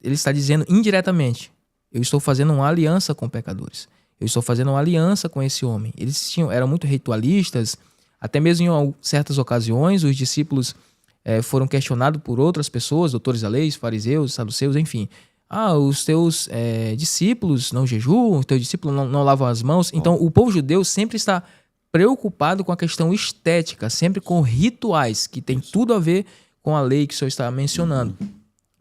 ele está dizendo indiretamente: eu estou fazendo uma aliança com pecadores. Eu estou fazendo uma aliança com esse homem. Eles eram muito ritualistas, até mesmo em certas ocasiões, os discípulos foram questionados por outras pessoas, doutores da lei, fariseus, saduceus, enfim. Os teus discípulos não jejuam, os teus discípulos não lavam as mãos. Então, o povo judeu sempre está preocupado com a questão estética, sempre com rituais, que tem tudo a ver com a lei que o senhor está mencionando.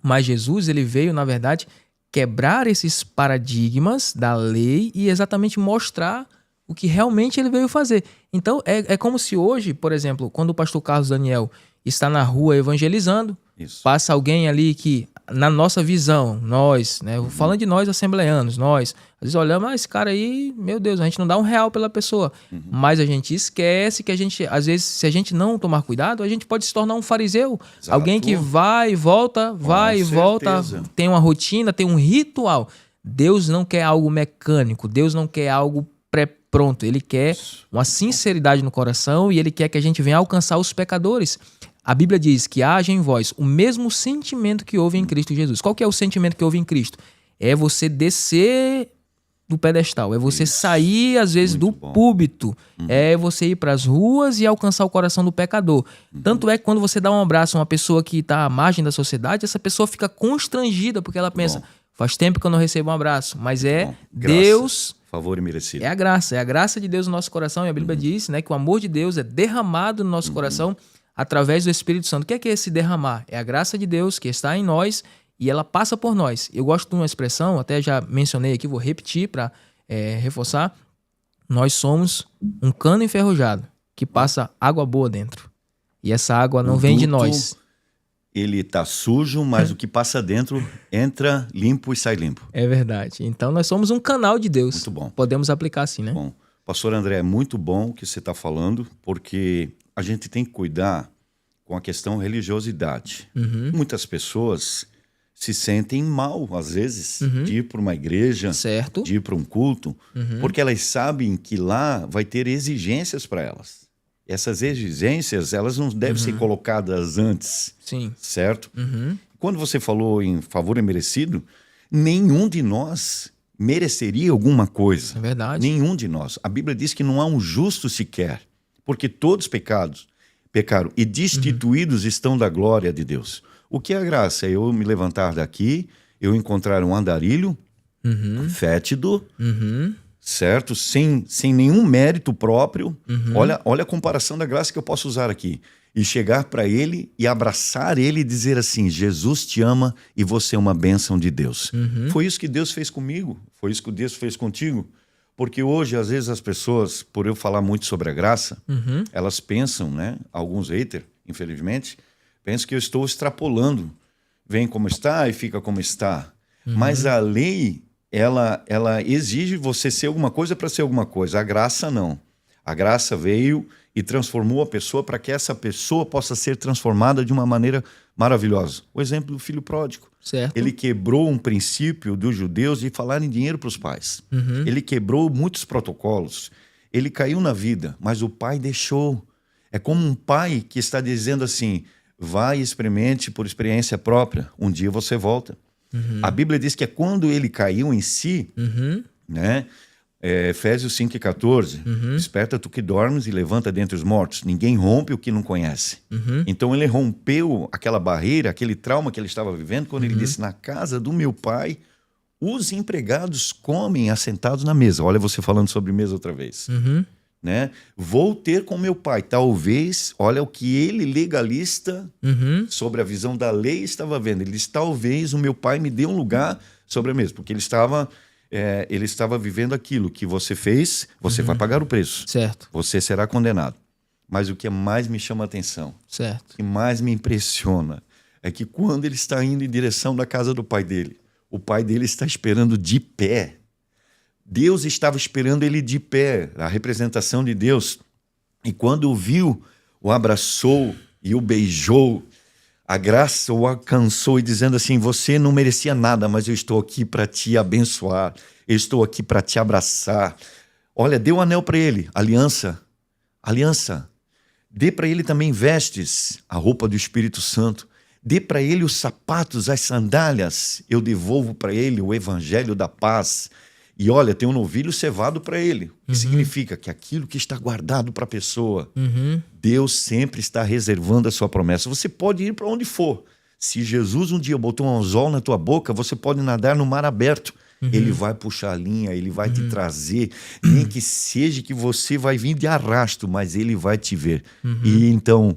Mas Jesus, ele veio, na verdade, quebrar esses paradigmas da lei e exatamente mostrar o que realmente ele veio fazer. Então, é como se hoje, por exemplo, quando o pastor Carlos Daniel está na rua evangelizando, passa alguém ali que, na nossa visão, nós, né, falando de nós assembleanos, nós, às vezes olhamos: esse cara aí, meu Deus, a gente não dá R$1 pela pessoa. Mas a gente esquece que a gente, às vezes, se a gente não tomar cuidado, a gente pode se tornar um fariseu. Exato. Alguém que vai e volta, tem uma rotina, tem um ritual. Deus não quer algo mecânico, Deus não quer algo pré-pronto. Ele quer uma sinceridade no coração e ele quer que a gente venha alcançar os pecadores. A Bíblia diz que haja em vós o mesmo sentimento que houve em Cristo Jesus. Qual que é o sentimento que houve em Cristo? É você descer do pedestal, é você sair, às vezes, do púlpito, é você ir para as ruas e alcançar o coração do pecador. Tanto é que quando você dá um abraço a uma pessoa que está à margem da sociedade, essa pessoa fica constrangida, porque ela pensa: faz tempo que eu não recebo um abraço, mas Deus... Favor imerecido. É a graça de Deus no nosso coração. E a Bíblia diz, né, que o amor de Deus é derramado no nosso coração através do Espírito Santo. O que é esse derramar? É a graça de Deus que está em nós e ela passa por nós. Eu gosto de uma expressão, até já mencionei aqui, vou repetir para reforçar. Nós somos um cano enferrujado que passa água boa dentro. E essa água não vem de nós. Ele está sujo, mas o que passa dentro entra limpo e sai limpo. É verdade. Então nós somos um canal de Deus. Muito bom. Podemos aplicar assim, né? Bom. Pastor André, é muito bom o que você está falando, porque a gente tem que cuidar com a questão religiosidade. Muitas pessoas se sentem mal, às vezes, de ir para uma igreja, certo, de ir para um culto, porque elas sabem que lá vai ter exigências para elas. Essas exigências, elas não devem ser colocadas antes, sim, certo? Quando você falou em favor imerecido, nenhum de nós mereceria alguma coisa. É verdade. Nenhum de nós. A Bíblia diz que não há um justo sequer, porque todos pecaram e destituídos estão da glória de Deus. O que é a graça? É eu me levantar daqui, eu encontrar um andarilho fétido, certo? Sem nenhum mérito próprio. Olha a comparação da graça que eu posso usar aqui. E chegar para ele e abraçar ele e dizer assim, Jesus te ama e você é uma bênção de Deus. Foi isso que Deus fez comigo, foi isso que Deus fez contigo. Porque hoje, às vezes, as pessoas, por eu falar muito sobre a graça, elas pensam, né? Alguns haters, infelizmente, pensam que eu estou extrapolando. Vem como está e fica como está. Mas a lei, ela exige você ser alguma coisa para ser alguma coisa. A graça não. A graça veio e transformou a pessoa para que essa pessoa possa ser transformada de uma maneira maravilhosa. O exemplo do filho pródigo. Certo. Ele quebrou um princípio dos judeus de falar em dinheiro para os pais. Ele quebrou muitos protocolos. Ele caiu na vida, mas o pai deixou. É como um pai que está dizendo assim, vai e experimente por experiência própria. Um dia você volta. A Bíblia diz que é quando ele caiu em si, né? Efésios 5,14, desperta tu que dormes e levanta dentre os mortos. Ninguém rompe o que não conhece. Então ele rompeu aquela barreira, aquele trauma que ele estava vivendo, quando ele disse, na casa do meu pai, os empregados comem assentados na mesa. Olha você falando sobre mesa outra vez. Né? Vou ter com meu pai. Talvez, olha o que ele, legalista, sobre a visão da lei, estava vendo. Ele disse, talvez o meu pai me dê um lugar sobre a mesa, porque ele estava vivendo aquilo que você fez, você vai pagar o preço. Certo. Você será condenado. Mas o que mais me chama a atenção, certo, o que mais me impressiona, é que quando ele está indo em direção da casa do pai dele, o pai dele está esperando de pé. Deus estava esperando ele de pé, a representação de Deus. E quando o viu, o abraçou e o beijou. A graça o alcançou e dizendo assim, você não merecia nada, mas eu estou aqui para te abençoar. Eu estou aqui para te abraçar. Olha, dê um anel para ele, aliança. Dê para ele também vestes, a roupa do Espírito Santo. Dê para ele os sapatos, as sandálias. Eu devolvo para ele o evangelho da paz. E olha, tem um novilho cevado para ele. O que significa? Que aquilo que está guardado para a pessoa, Deus sempre está reservando a sua promessa. Você pode ir para onde for. Se Jesus um dia botou um anzol na tua boca, você pode nadar no mar aberto. Ele vai puxar a linha, ele vai te trazer. Nem que seja que você vai vir de arrasto, mas ele vai te ver. E então,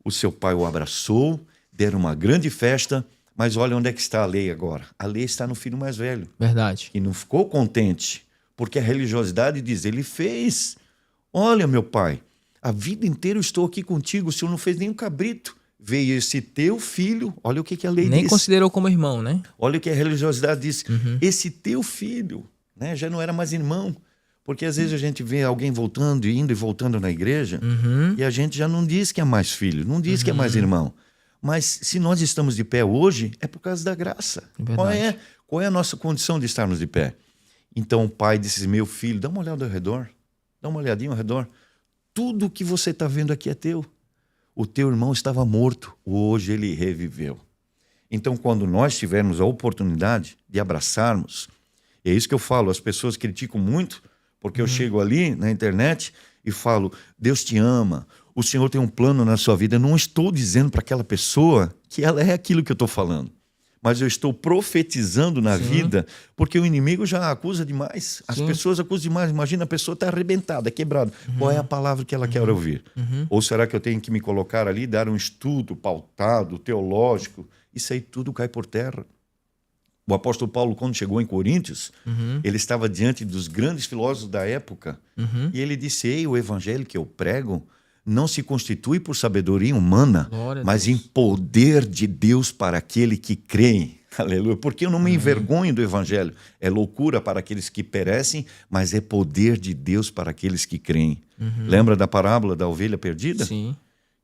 o seu pai o abraçou, deram uma grande festa. Mas olha onde é que está a lei agora. A lei está no filho mais velho. Verdade. E não ficou contente, porque a religiosidade diz, ele fez. Olha, meu pai, a vida inteira eu estou aqui contigo, o senhor não fez nem um cabrito. Veio esse teu filho, olha o que a lei diz. Nem considerou como irmão, né? Olha o que a religiosidade diz. Esse teu filho, né, já não era mais irmão. Porque às vezes a gente vê alguém voltando, indo e voltando na igreja, e a gente já não diz que é mais filho, não diz que é mais irmão. Mas se nós estamos de pé hoje, é por causa da graça. Qual é a nossa condição de estarmos de pé? Então o pai disse, meu filho, dá uma olhada ao redor, dá uma olhadinha ao redor. Tudo que você está vendo aqui é teu. O teu irmão estava morto, hoje ele reviveu. Então quando nós tivermos a oportunidade de abraçarmos, é isso que eu falo, as pessoas criticam muito, porque eu chego ali na internet e falo, Deus te ama, o Senhor tem um plano na sua vida. Eu não estou dizendo para aquela pessoa que ela é aquilo que eu estou falando, mas eu estou profetizando na vida, porque o inimigo já acusa demais. As pessoas acusam demais. Imagina, a pessoa está arrebentada, quebrada. Qual é a palavra que ela quer ouvir? Ou será que eu tenho que me colocar ali, dar um estudo pautado, teológico? Isso aí tudo cai por terra. O apóstolo Paulo, quando chegou em Coríntios, ele estava diante dos grandes filósofos da época, e ele disse, ei, o evangelho que eu prego não se constitui por sabedoria humana, mas em poder de Deus para aquele que crê. Aleluia. Porque eu não me envergonho do evangelho. É loucura para aqueles que perecem, mas é poder de Deus para aqueles que creem. Lembra da parábola da ovelha perdida? Sim.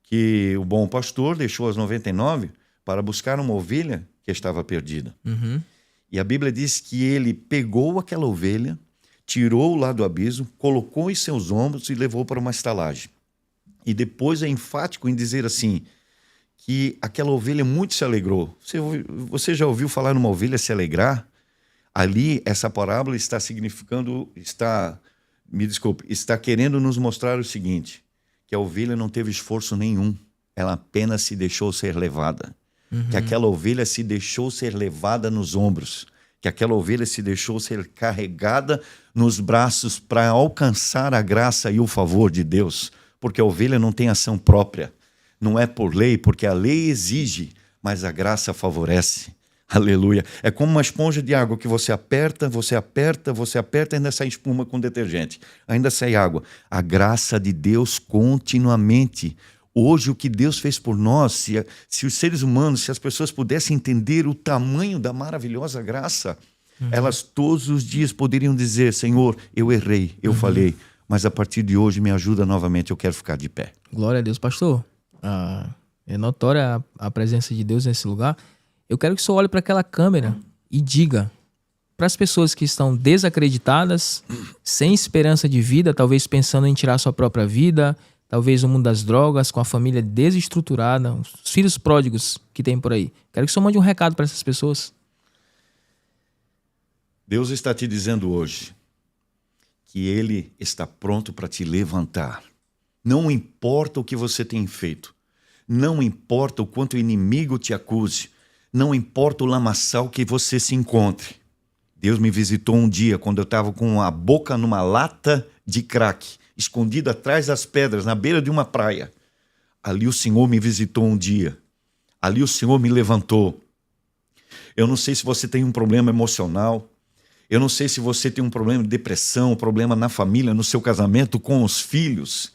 Que o bom pastor deixou as 99 para buscar uma ovelha que estava perdida. E a Bíblia diz que ele pegou aquela ovelha, tirou lá do abismo, colocou em seus ombros e levou para uma estalagem. E depois é enfático em dizer assim, que aquela ovelha muito se alegrou. Você já ouviu falar numa ovelha se alegrar? Ali, essa parábola está significando, está querendo nos mostrar o seguinte, que a ovelha não teve esforço nenhum, ela apenas se deixou ser levada. Que aquela ovelha se deixou ser levada nos ombros, que aquela ovelha se deixou ser carregada nos braços para alcançar a graça e o favor de Deus, porque a ovelha não tem ação própria. Não é por lei, porque a lei exige, mas a graça favorece. Aleluia. É como uma esponja de água que você aperta, e ainda sai espuma com detergente. Ainda sai água. A graça de Deus continuamente. Hoje, o que Deus fez por nós, se os seres humanos, se as pessoas pudessem entender o tamanho da maravilhosa graça, elas todos os dias poderiam dizer, Senhor, eu errei, eu falei, mas a partir de hoje me ajuda novamente, eu quero ficar de pé. Glória a Deus, pastor. É notória a presença de Deus nesse lugar. Eu quero que o senhor olhe para aquela câmera e diga para as pessoas que estão desacreditadas, sem esperança de vida, talvez pensando em tirar sua própria vida, talvez no mundo das drogas, com a família desestruturada, os filhos pródigos que tem por aí. Quero que o senhor mande um recado para essas pessoas. Deus está te dizendo hoje que Ele está pronto para te levantar. Não importa o que você tem feito, não importa o quanto o inimigo te acuse, não importa o lamaçal que você se encontre. Deus me visitou um dia quando eu estava com a boca numa lata de crack, escondido atrás das pedras, na beira de uma praia. Ali o Senhor me visitou um dia. Ali o Senhor me levantou. Eu não sei se você tem um problema emocional, eu não sei se você tem um problema de depressão, um problema na família, no seu casamento, com os filhos.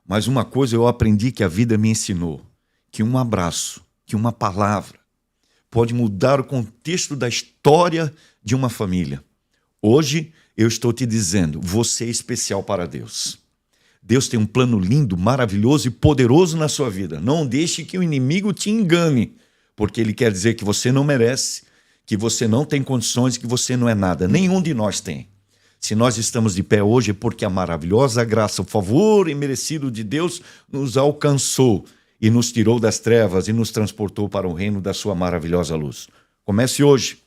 Mas uma coisa eu aprendi que a vida me ensinou, que um abraço, que uma palavra pode mudar o contexto da história de uma família. Hoje eu estou te dizendo, você é especial para Deus. Deus tem um plano lindo, maravilhoso e poderoso na sua vida. Não deixe que o inimigo te engane, porque ele quer dizer que você não merece, que você não tem condições, que você não é nada. Nenhum de nós tem. Se nós estamos de pé hoje é porque a maravilhosa graça, o favor imerecido de Deus nos alcançou e nos tirou das trevas e nos transportou para o reino da sua maravilhosa luz. Comece hoje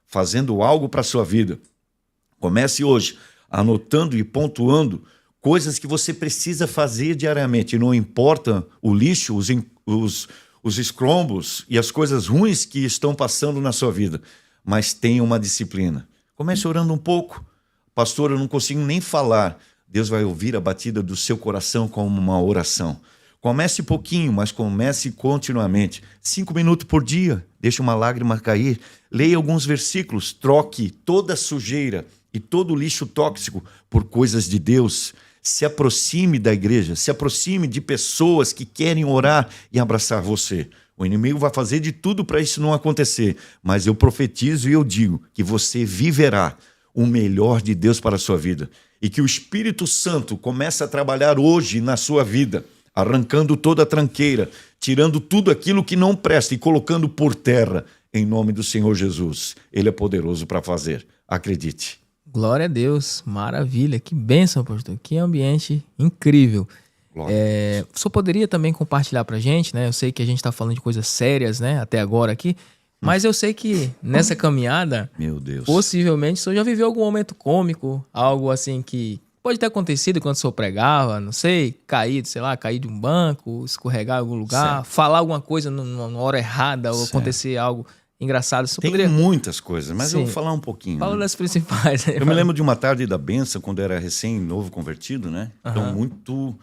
fazendo algo para a sua vida. Comece hoje anotando e pontuando coisas que você precisa fazer diariamente. Não importa o lixo, os escrombos e as coisas ruins que estão passando na sua vida, mas tenha uma disciplina. Comece orando um pouco. Pastor, eu não consigo nem falar. Deus vai ouvir a batida do seu coração como uma oração. Comece pouquinho, mas comece continuamente. 5 minutos por dia, deixe uma lágrima cair. Leia alguns versículos, troque toda a sujeira e todo o lixo tóxico por coisas de Deus. Se aproxime da igreja, se aproxime de pessoas que querem orar e abraçar você. O inimigo vai fazer de tudo para isso não acontecer, mas eu profetizo e eu digo que você viverá o melhor de Deus para a sua vida e que o Espírito Santo comece a trabalhar hoje na sua vida, arrancando toda a tranqueira, tirando tudo aquilo que não presta e colocando por terra em nome do Senhor Jesus. Ele é poderoso para fazer. Acredite. Glória a Deus. Maravilha. Que bênção, pastor. Que ambiente incrível. O senhor poderia também compartilhar para a gente, né? Eu sei que a gente está falando de coisas sérias, né? Até agora aqui. Mas eu sei que nessa caminhada, meu Deus, possivelmente o senhor já viveu algum momento cômico, algo assim que pode ter acontecido quando o senhor pregava, não sei, cair de um banco, escorregar em algum lugar, certo, falar alguma coisa na hora errada, ou acontecer algo engraçado. Tem muitas coisas, mas eu vou falar um pouquinho. Fala das principais. Eu me lembro de uma tarde da bênção, quando eu era recém-novo convertido, né? Então, muito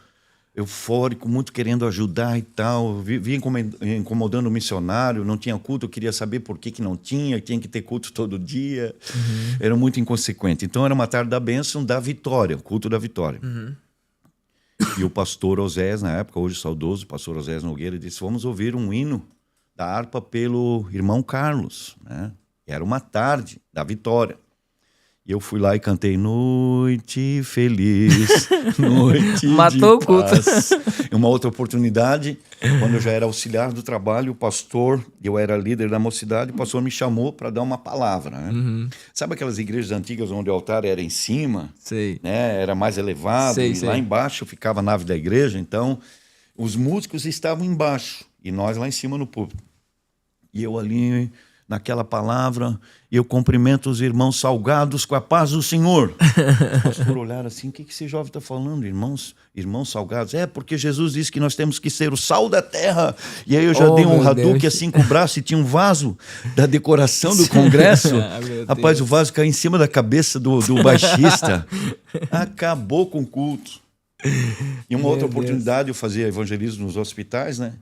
eufórico, muito querendo ajudar e tal. Via incomodando o missionário, não tinha culto, eu queria saber por que não tinha que ter culto todo dia. Era muito inconsequente. Então, era uma tarde da bênção da vitória, o culto da vitória. E o pastor Osés, na época, hoje saudoso, o pastor Osés Nogueira, disse, vamos ouvir um hino da harpa pelo irmão Carlos, né? Era uma tarde da vitória. E eu fui lá e cantei Noite Feliz, Noite Matou de o culto. Paz. E uma outra oportunidade, quando eu já era auxiliar do trabalho, o pastor, eu era líder da mocidade, o pastor me chamou para dar uma palavra. Né? Sabe aquelas igrejas antigas onde o altar era em cima? Sei. Né? Era mais elevado, Sei. Lá embaixo ficava a nave da igreja, então os músicos estavam embaixo e nós lá em cima no púlpito. E eu ali... naquela palavra, eu cumprimento os irmãos salgados com a paz do Senhor. O pastor olhar assim, o que esse jovem está falando, irmãos salgados? É, porque Jesus disse que nós temos que ser o sal da terra. E aí eu já dei um Hadouken assim com o braço e tinha um vaso da decoração do congresso. Rapaz, o vaso caiu em cima da cabeça do baixista. Acabou com o culto. E uma outra oportunidade, eu fazia evangelismo nos hospitais, né?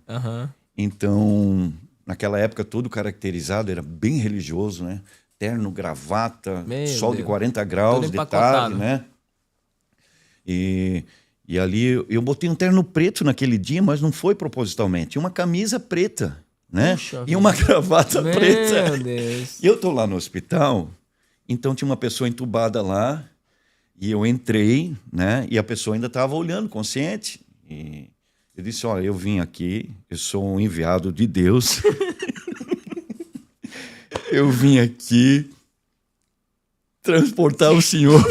Então... naquela época, todo caracterizado, era bem religioso, né? Terno, gravata, sol de 40 graus de tarde, né? E ali eu botei um terno preto naquele dia, mas não foi propositalmente. Uma camisa preta, né? Puxa, e uma gravata preta. Meu Deus. E eu tô lá no hospital, então tinha uma pessoa entubada lá, e eu entrei, né? E a pessoa ainda estava olhando, consciente. E eu disse, olha, eu vim aqui, eu sou um enviado de Deus. Eu vim aqui transportar o senhor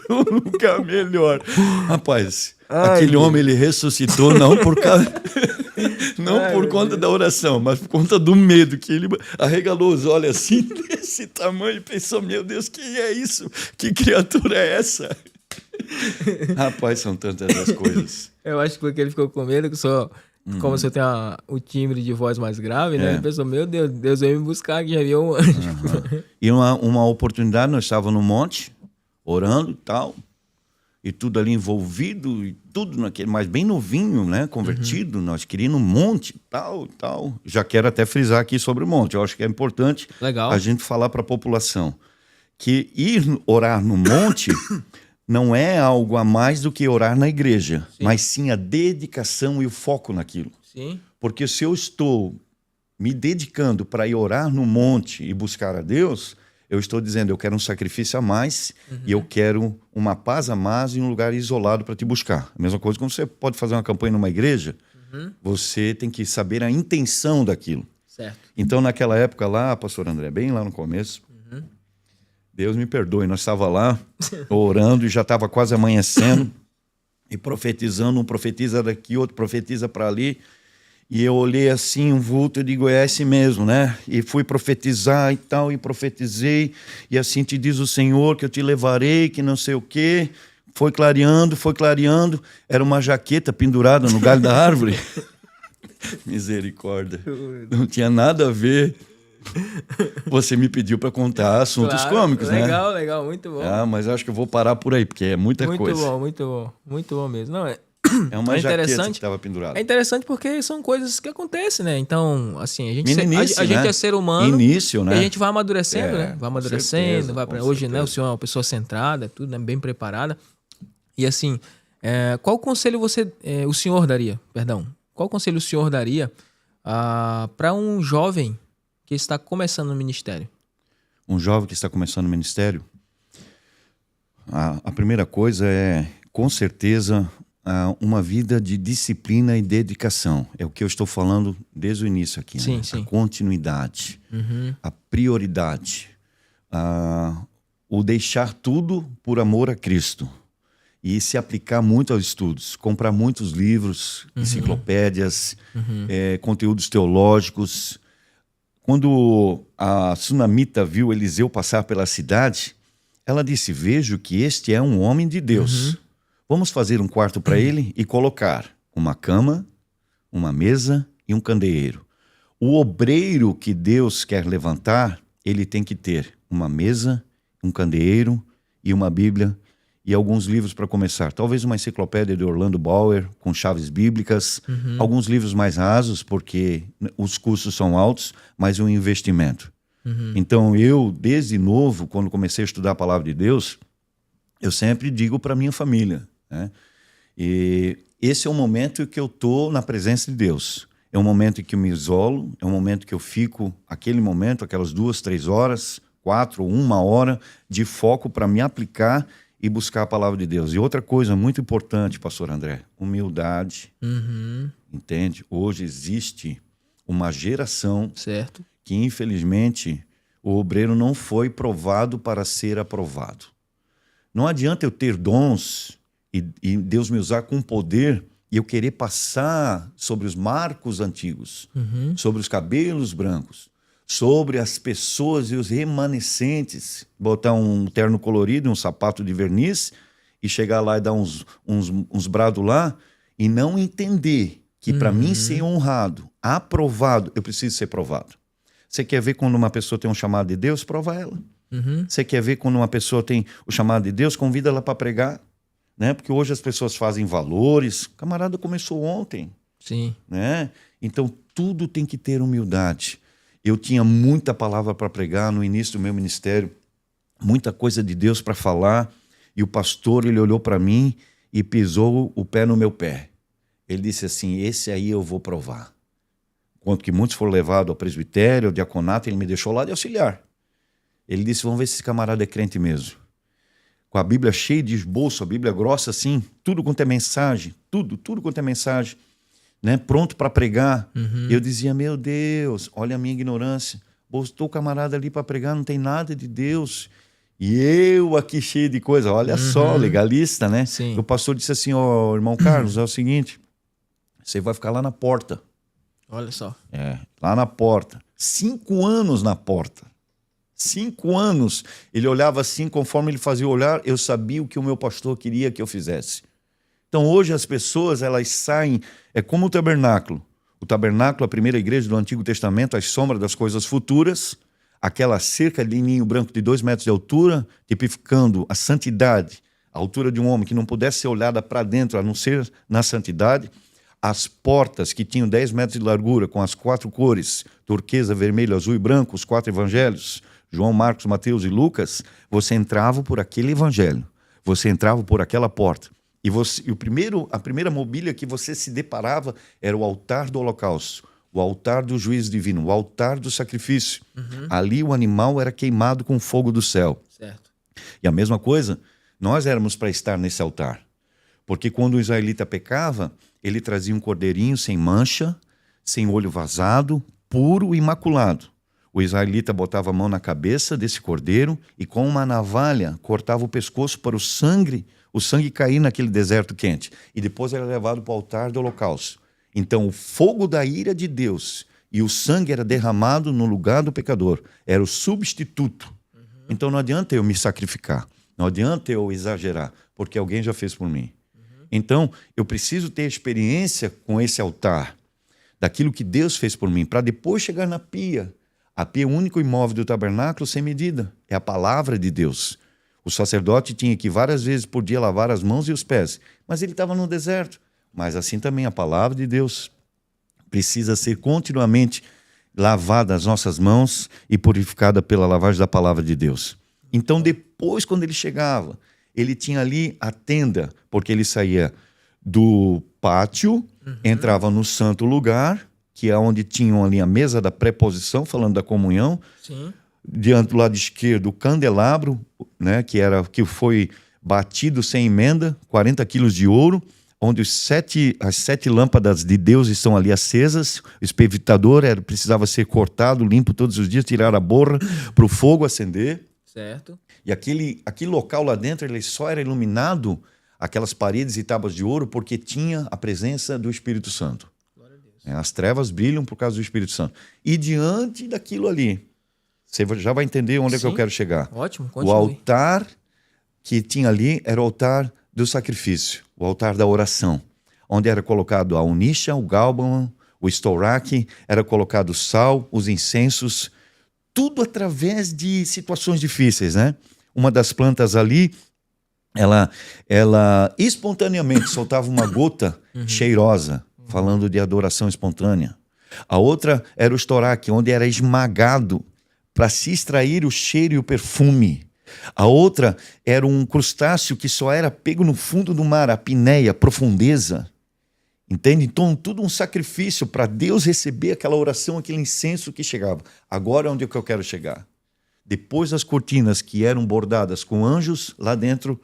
para um lugar melhor. Rapaz, aquele homem, ele ressuscitou não por conta da oração, mas por conta do medo, que ele arregalou os olhos assim, desse tamanho, e pensou, meu Deus, quem é isso? Que criatura é essa? Rapaz, são tantas as coisas. Eu acho que porque ele ficou com medo, que só, como você tem o timbre de voz mais grave, né? Ele pensou, meu Deus, Deus veio me buscar, que já viu um anjo. E uma oportunidade, nós estávamos no monte, orando e tudo ali envolvido, e tudo naquele, mas bem novinho, né? Convertido, nós queríamos no monte, tal. Já quero até frisar aqui sobre o monte, eu acho que é importante a gente falar para a população que ir orar no monte... não é algo a mais do que orar na igreja, mas sim a dedicação e o foco naquilo. Sim. Porque se eu estou me dedicando para ir orar no monte e buscar a Deus, eu estou dizendo, eu quero um sacrifício a mais e eu quero uma paz a mais em um lugar isolado para te buscar. A mesma coisa quando você pode fazer uma campanha numa igreja, você tem que saber a intenção daquilo. Certo. Então, naquela época lá, pastor André, bem lá no começo, Deus me perdoe, nós estávamos lá orando e já estava quase amanhecendo e profetizando, um profetiza daqui, outro profetiza para ali, e eu olhei assim um vulto e digo, é esse mesmo, né? E fui profetizar e tal, e profetizei, e assim te diz o Senhor que eu te levarei, que não sei o quê. Foi clareando, era uma jaqueta pendurada no galho da árvore. Misericórdia, não tinha nada a ver. Você me pediu para contar assuntos cômicos, né? Legal, muito bom. Mas acho que eu vou parar por aí, porque é muita coisa. Muito bom mesmo. Não, é uma jaqueta que estava pendurada. É interessante porque são coisas que acontecem, né? Então, assim, a gente é ser humano. Início, né? E a gente vai amadurecendo, né? Vai amadurecendo, certeza, hoje, né? O senhor é uma pessoa centrada, tudo, né? Bem preparada. E assim, qual conselho o senhor daria? Qual conselho o senhor daria para um jovem que está começando no ministério? Um jovem que está começando no ministério, a primeira coisa é, com certeza, uma vida de disciplina e dedicação. É o que eu estou falando desde o início aqui. Sim, né? sim. A continuidade, a prioridade, o deixar tudo por amor a Cristo. E se aplicar muito aos estudos, comprar muitos livros, enciclopédias, conteúdos teológicos. Quando a sunamita viu Eliseu passar pela cidade, ela disse, vejo que este é um homem de Deus. Vamos fazer um quarto para ele e colocar uma cama, uma mesa e um candeeiro. O obreiro que Deus quer levantar, ele tem que ter uma mesa, um candeeiro e uma Bíblia e alguns livros para começar. Talvez uma enciclopédia de Orlando Bauer com chaves bíblicas, alguns livros mais rasos, porque os custos são altos, mas um investimento. Então eu, desde novo, quando comecei a estudar a Palavra de Deus, eu sempre digo para minha família, né? E esse é o momento que eu estou na presença de Deus. é um momento em que eu me isolo, é um momento que eu fico, aquele momento, aquelas 2, 3 horas, 4 ou 1 hora de foco para me aplicar e buscar a palavra de Deus. E outra coisa muito importante, pastor André, humildade. Entende? Hoje existe uma geração certo. que, infelizmente, o obreiro não foi provado para ser aprovado. Não adianta eu ter dons e Deus me usar com poder e eu querer passar sobre os marcos antigos, sobre os cabelos brancos, sobre as pessoas e os remanescentes, botar um terno colorido, um sapato de verniz e chegar lá e dar uns brados lá e não entender que para mim ser honrado, aprovado, eu preciso ser provado. Você quer ver quando uma pessoa tem um chamado de Deus? Prova ela. Você quer ver quando uma pessoa tem o chamado de Deus? Convida ela para pregar. Né? Porque hoje as pessoas fazem valores. O camarada começou ontem. Sim. Né? Então tudo tem que ter humildade. Eu tinha muita palavra para pregar no início do meu ministério, muita coisa de Deus para falar, e o pastor, ele olhou para mim e pisou o pé no meu pé. Ele disse assim, esse aí eu vou provar. Quanto que muitos foram levados ao presbitério, ao diaconato, ele me deixou lá de auxiliar. Ele disse, vamos ver se esse camarada é crente mesmo. Com a Bíblia cheia de esboço, a Bíblia grossa assim, tudo quanto é mensagem, tudo quanto é mensagem, né? Pronto para pregar. Eu dizia, meu Deus, olha a minha ignorância. Botou o camarada ali para pregar, não tem nada de Deus. E eu aqui cheio de coisa, olha só, legalista, né? Sim. O pastor disse assim, ó, irmão Carlos, é o seguinte, você vai ficar lá na porta. Olha só. Lá na porta. 5 anos na porta. 5 anos. Ele olhava assim, conforme ele fazia o olhar, eu sabia o que o meu pastor queria que eu fizesse. Então hoje as pessoas, elas saem, é como o tabernáculo. O tabernáculo, a primeira igreja do Antigo Testamento, as sombras das coisas futuras, aquela cerca de linho branco de 2 metros de altura, tipificando a santidade, a altura de um homem que não pudesse ser olhada para dentro, a não ser na santidade. As portas que tinham 10 metros de largura, com as 4 cores, turquesa, vermelho, azul e branco, os 4 evangelhos, João, Marcos, Mateus e Lucas, você entrava por aquele evangelho, você entrava por aquela porta. E a primeira mobília que você se deparava era o altar do holocausto, o altar do juízo divino, o altar do sacrifício. Ali o animal era queimado com fogo do céu. Certo. E a mesma coisa, nós éramos para estar nesse altar. Porque quando o israelita pecava, ele trazia um cordeirinho sem mancha, sem olho vazado, puro e imaculado. O israelita botava a mão na cabeça desse cordeiro e com uma navalha cortava o pescoço para o sangue cair naquele deserto quente. E depois era levado para o altar do holocausto. Então o fogo da ira de Deus e o sangue era derramado no lugar do pecador. Era o substituto. Então não adianta eu me sacrificar. Não adianta eu exagerar, porque alguém já fez por mim. Então eu preciso ter experiência com esse altar, daquilo que Deus fez por mim, para depois chegar na pia. A pia é o único imóvel do tabernáculo sem medida. É a palavra de Deus. O sacerdote tinha que várias vezes por dia lavar as mãos e os pés, mas ele estava no deserto. Mas assim também a palavra de Deus precisa ser continuamente lavada as nossas mãos e purificada pela lavagem da palavra de Deus. Então depois, quando ele chegava, ele tinha ali a tenda, porque ele saía do pátio, entrava no santo lugar, que é onde tinham ali a mesa da preposição, falando da comunhão. Sim. Diante do lado esquerdo, o candelabro, né, que foi batido sem emenda, 40 quilos de ouro, onde as 7 lâmpadas de Deus estão ali acesas. O espevitador precisava ser cortado, limpo todos os dias, tirar a borra para o fogo acender. Certo. E aquele local lá dentro, ele só era iluminado, aquelas paredes e tábuas de ouro, porque tinha a presença do Espírito Santo. Glória a Deus. As trevas brilham por causa do Espírito Santo. E diante daquilo ali, você já vai entender onde é que eu quero chegar. Ótimo, continue. O altar que tinha ali era o altar do sacrifício, o altar da oração, onde era colocado a unixa, o gálbano, o estoraque, era colocado o sal, os incensos, tudo através de situações difíceis, né? Uma das plantas ali, ela espontaneamente soltava uma gota cheirosa, falando de adoração espontânea. A outra era o estoraque, onde era esmagado para se extrair o cheiro e o perfume. A outra era um crustáceo que só era pego no fundo do mar, a apneia, a profundeza. Entende? Então, tudo um sacrifício para Deus receber aquela oração, aquele incenso que chegava. Agora, onde é que eu quero chegar? Depois das cortinas que eram bordadas com anjos, lá dentro,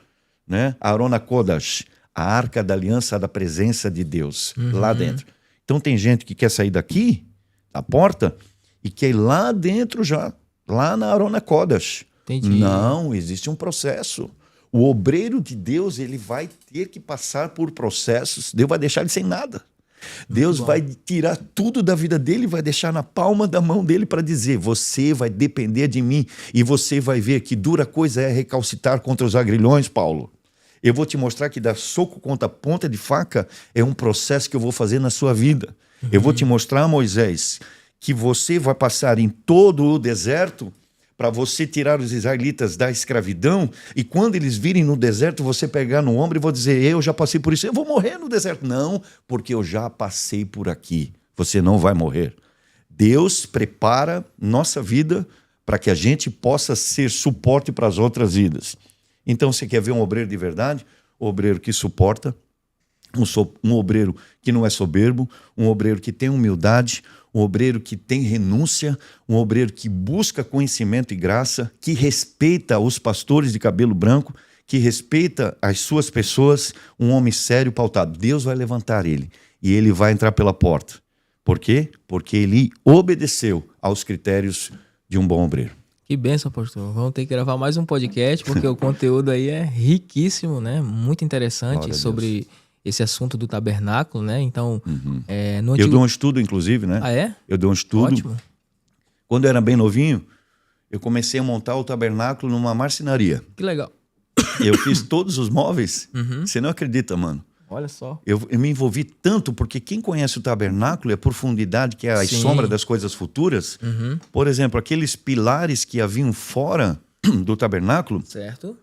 né? Arona Kodash, a arca da aliança da presença de Deus, lá dentro. Então, tem gente que quer sair daqui, da porta, e quer ir lá dentro já, lá na Arona Kodash. Entendi. Não, existe um processo. O obreiro de Deus, ele vai ter que passar por processos. Deus vai deixar ele sem nada. Deus vai tirar tudo da vida dele e vai deixar na palma da mão dele para dizer: você vai depender de mim e você vai ver que dura coisa é recalcitar contra os agrilhões, Paulo. Eu vou te mostrar que dar soco contra ponta de faca é um processo que eu vou fazer na sua vida. Eu vou te mostrar, Moisés, que você vai passar em todo o deserto para você tirar os israelitas da escravidão, e quando eles virem no deserto, você pegar no ombro e vou dizer: eu já passei por isso, eu vou morrer no deserto. Não, porque eu já passei por aqui. Você não vai morrer. Deus prepara nossa vida para que a gente possa ser suporte para as outras vidas. Então, você quer ver um obreiro de verdade? Um obreiro que suporta, um obreiro que não é soberbo, um obreiro que tem humildade, um obreiro que tem renúncia, um obreiro que busca conhecimento e graça, que respeita os pastores de cabelo branco, que respeita as suas pessoas, um homem sério, pautado. Deus vai levantar ele e ele vai entrar pela porta. Por quê? Porque ele obedeceu aos critérios de um bom obreiro. Que bênção, pastor. Vamos ter que gravar mais um podcast, porque o conteúdo aí é riquíssimo, né? Muito interessante sobre esse assunto do tabernáculo, né? Então, no antigo... Eu dou um estudo, inclusive, né? Ah, é? Eu dou um estudo. Ótimo. Quando eu era bem novinho, eu comecei a montar o tabernáculo numa marcenaria. Que legal. Eu fiz todos os móveis. Você não acredita, mano. Olha só. Eu me envolvi tanto, porque quem conhece o tabernáculo é a profundidade, que é a sombra das coisas futuras. Por exemplo, aqueles pilares que haviam fora do tabernáculo, certo,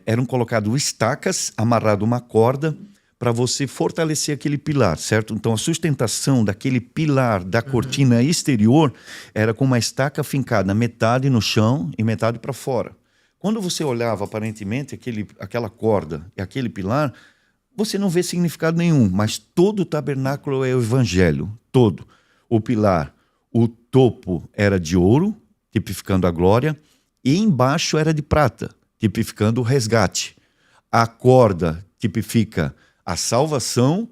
eram colocadas estacas, amarrado uma corda, para você fortalecer aquele pilar, certo? Então, a sustentação daquele pilar da cortina exterior era com uma estaca fincada, metade no chão e metade para fora. Quando você olhava, aparentemente, aquela corda e aquele pilar, você não vê significado nenhum, mas todo o tabernáculo é o evangelho, todo. O pilar, o topo era de ouro, tipificando a glória, e embaixo era de prata, tipificando o resgate. A corda tipifica a salvação,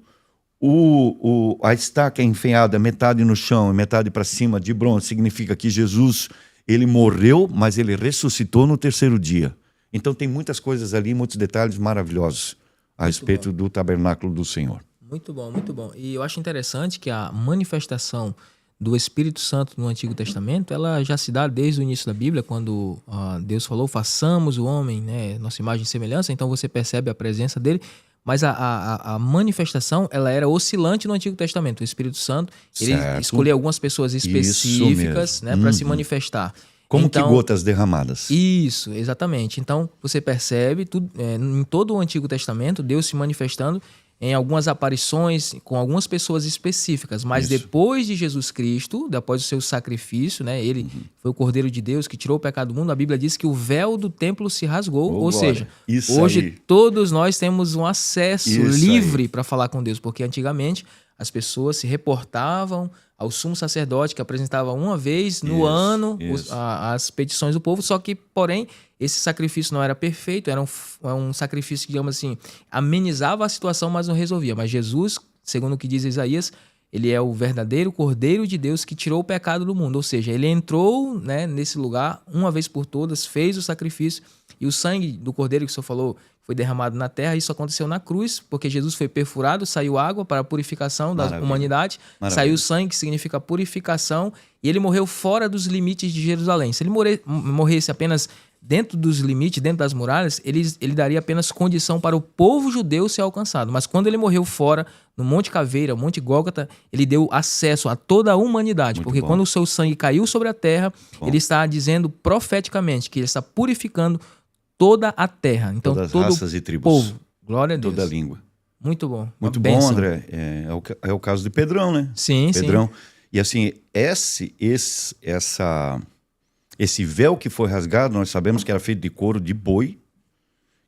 a estaca enfiada, metade no chão e metade para cima, de bronze, significa que Jesus, ele morreu, mas ele ressuscitou no terceiro dia. Então tem muitas coisas ali, muitos detalhes maravilhosos a respeito do tabernáculo do Senhor. Muito bom, muito bom. E eu acho interessante que a manifestação do Espírito Santo no Antigo Testamento, ela já se dá desde o início da Bíblia, quando Deus falou: façamos o homem, né, nossa imagem e semelhança. Então você percebe a presença dele, mas a manifestação, ela era oscilante no Antigo Testamento. O Espírito Santo, ele escolheu algumas pessoas específicas, né, para se manifestar. Como então, que gotas derramadas. Isso, exatamente. Então, você percebe tudo, em todo o Antigo Testamento, Deus se manifestando em algumas aparições com algumas pessoas específicas. Mas depois de Jesus Cristo, depois do seu sacrifício, né, ele foi o Cordeiro de Deus que tirou o pecado do mundo, a Bíblia diz que o véu do templo se rasgou. Ou seja, hoje todos nós temos um acesso livre para falar com Deus, porque antigamente as pessoas se reportavam ao sumo sacerdote, que apresentava uma vez no ano as petições do povo, só que, porém, esse sacrifício não era perfeito, era um sacrifício que, digamos assim, amenizava a situação, mas não resolvia. Mas Jesus, segundo o que diz Isaías, ele é o verdadeiro Cordeiro de Deus que tirou o pecado do mundo. Ou seja, ele entrou, né, nesse lugar uma vez por todas, fez o sacrifício, e o sangue do Cordeiro que o senhor falou foi derramado na terra. Isso aconteceu na cruz, porque Jesus foi perfurado, saiu água para a purificação da humanidade, saiu sangue, que significa purificação, e ele morreu fora dos limites de Jerusalém. Se ele morresse apenas dentro dos limites, dentro das muralhas, ele daria apenas condição para o povo judeu ser alcançado. Mas quando ele morreu fora, no Monte Caveira, Monte Gólgota, ele deu acesso a toda a humanidade. Porque quando o seu sangue caiu sobre a terra, ele está dizendo profeticamente que ele está purificando toda a terra. Então, todas as raças e tribos. Povo. Glória a Deus. Toda a língua. Muito bom. Muito bom, André. É o caso de Pedrão, né? Sim, Pedrão. sim. E assim, esse véu que foi rasgado, nós sabemos que era feito de couro de boi,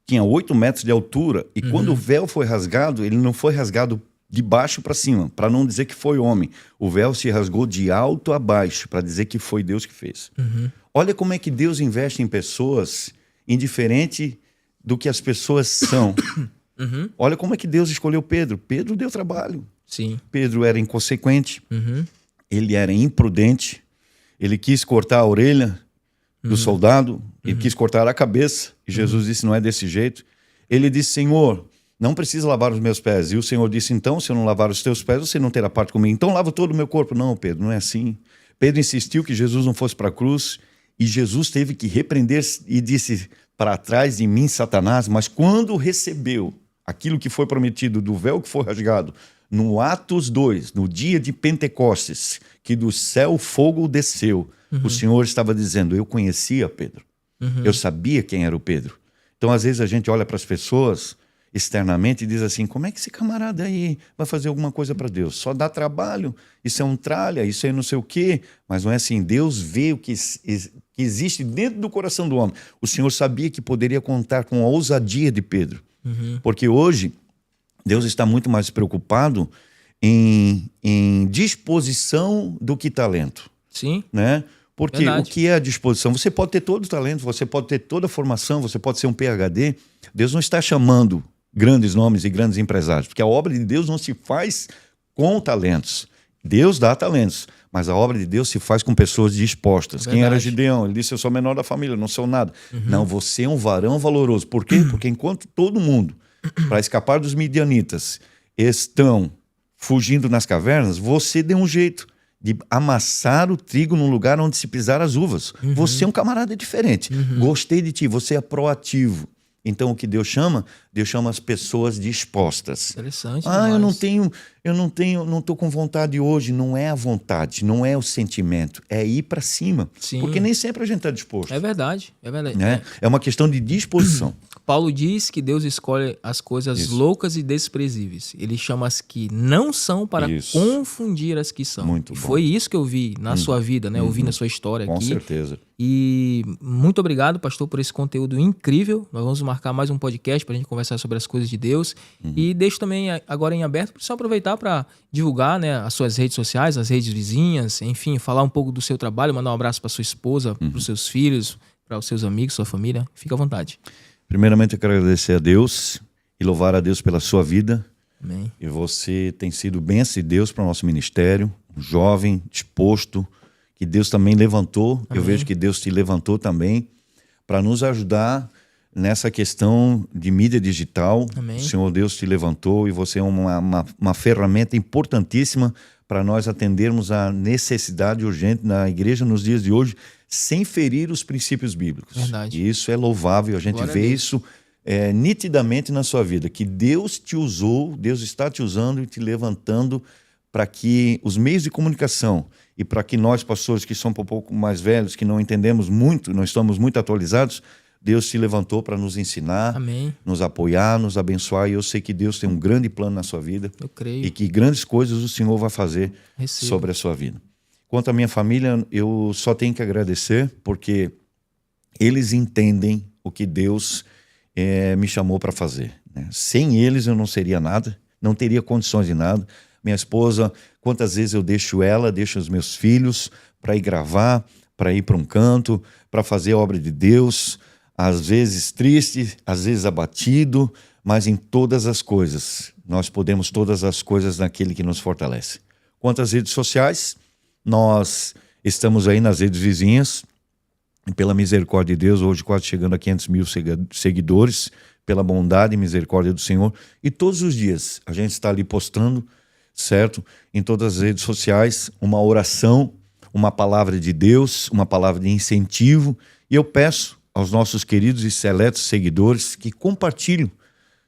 tinha 8 metros de altura, e quando o véu foi rasgado, ele não foi rasgado de baixo para cima, para não dizer que foi homem. O véu se rasgou de alto a baixo, para dizer que foi Deus que fez. Olha como é que Deus investe em pessoas indiferente do que as pessoas são. Olha como é que Deus escolheu Pedro. Pedro deu trabalho. Sim. Pedro era inconsequente, ele era imprudente, ele quis cortar a orelha do soldado, ele quis cortar a cabeça, e Jesus disse, não é desse jeito. Ele disse, Senhor, não precisa lavar os meus pés. E o Senhor disse, então, se eu não lavar os teus pés, você não terá parte comigo. Então lava todo o meu corpo. Não, Pedro, não é assim. Pedro insistiu que Jesus não fosse para a cruz, e Jesus teve que repreender e disse, para trás de mim, Satanás. Mas quando recebeu aquilo que foi prometido do véu que foi rasgado, no Atos 2, no dia de Pentecostes, que do céu fogo desceu, o Senhor estava dizendo, eu conhecia Pedro, eu sabia quem era o Pedro. Então, às vezes, a gente olha para as pessoas externamente e diz assim, como é que esse camarada aí vai fazer alguma coisa para Deus? Só dá trabalho, isso é um tralha, isso é não sei o quê. Mas não é assim, Deus vê o que existe dentro do coração do homem. O Senhor sabia que poderia contar com a ousadia de Pedro. Porque hoje, Deus está muito mais preocupado em disposição do que talento. Sim. Né? Porque Verdade. o que é a disposição? Você pode ter todo o talento, você pode ter toda a formação, você pode ser um PhD. Deus não está chamando grandes nomes e grandes empresários, porque a obra de Deus não se faz com talentos. Deus dá talentos, mas a obra de Deus se faz com pessoas dispostas. Verdade. Quem era Gideão? Ele disse, eu sou o menor da família, não sou nada. Não, você é um varão valoroso. Por quê? Porque enquanto todo mundo, para escapar dos midianitas, estão fugindo nas cavernas, você deu um jeito de amassar o trigo num lugar onde se pisar as uvas. Você é um camarada diferente. Gostei de ti, você é proativo. Então, o que Deus chama as pessoas dispostas. Interessante. Eu não estou com vontade hoje. Não é a vontade, não é o sentimento. É ir para cima. Sim. Porque nem sempre a gente está disposto. É verdade, é verdade. Né? É uma questão de disposição. Paulo diz que Deus escolhe as coisas loucas e desprezíveis. Ele chama as que não são para confundir as que são. Muito bom. Foi isso que eu vi na sua vida, né? Ouvindo a sua história aqui. Com certeza. E muito obrigado, pastor, por esse conteúdo incrível. Nós vamos marcar mais um podcast para a gente conversar sobre as coisas de Deus. E deixo também agora em aberto para você aproveitar para divulgar, né, as suas redes sociais, as redes vizinhas, enfim, falar um pouco do seu trabalho, mandar um abraço para sua esposa, para os seus filhos, para os seus amigos, sua família. Fica à vontade. Primeiramente, eu quero agradecer a Deus e louvar a Deus pela sua vida. Amém. E você tem sido bênção de Deus para o nosso ministério, um jovem, disposto, que Deus também levantou. Amém. Eu vejo que Deus te levantou também para nos ajudar nessa questão de mídia digital. Amém. O Senhor Deus te levantou e você é uma ferramenta importantíssima para nós atendermos a necessidade urgente na igreja nos dias de hoje, sem ferir os princípios bíblicos. Verdade. E isso é louvável, a gente Glória vê a Deus. isso nitidamente na sua vida, que Deus te usou, Deus está te usando e te levantando para que os meios de comunicação e para que nós, pastores que somos um pouco mais velhos, que não entendemos muito, não estamos muito atualizados, Deus te levantou para nos ensinar, Amém. nos apoiar, nos abençoar, e eu sei que Deus tem um grande plano na sua vida. Eu creio. E que grandes coisas o Senhor vai fazer Recebo. sobre a sua vida. Quanto à minha família, eu só tenho que agradecer, porque eles entendem o que Deus me chamou para fazer. Né? Sem eles eu não seria nada, não teria condições de nada. Minha esposa, quantas vezes eu deixo os meus filhos para ir gravar, para ir para um canto, para fazer a obra de Deus, às vezes triste, às vezes abatido, mas em todas as coisas, nós podemos todas as coisas naquele que nos fortalece. Quanto às redes sociais, nós estamos aí nas redes vizinhas, e pela misericórdia de Deus, hoje quase chegando a 500 mil seguidores, pela bondade e misericórdia do Senhor, e todos os dias a gente está ali postando, certo? Em todas as redes sociais, uma oração, uma palavra de Deus, uma palavra de incentivo, e eu peço aos nossos queridos e seletos seguidores que compartilhem,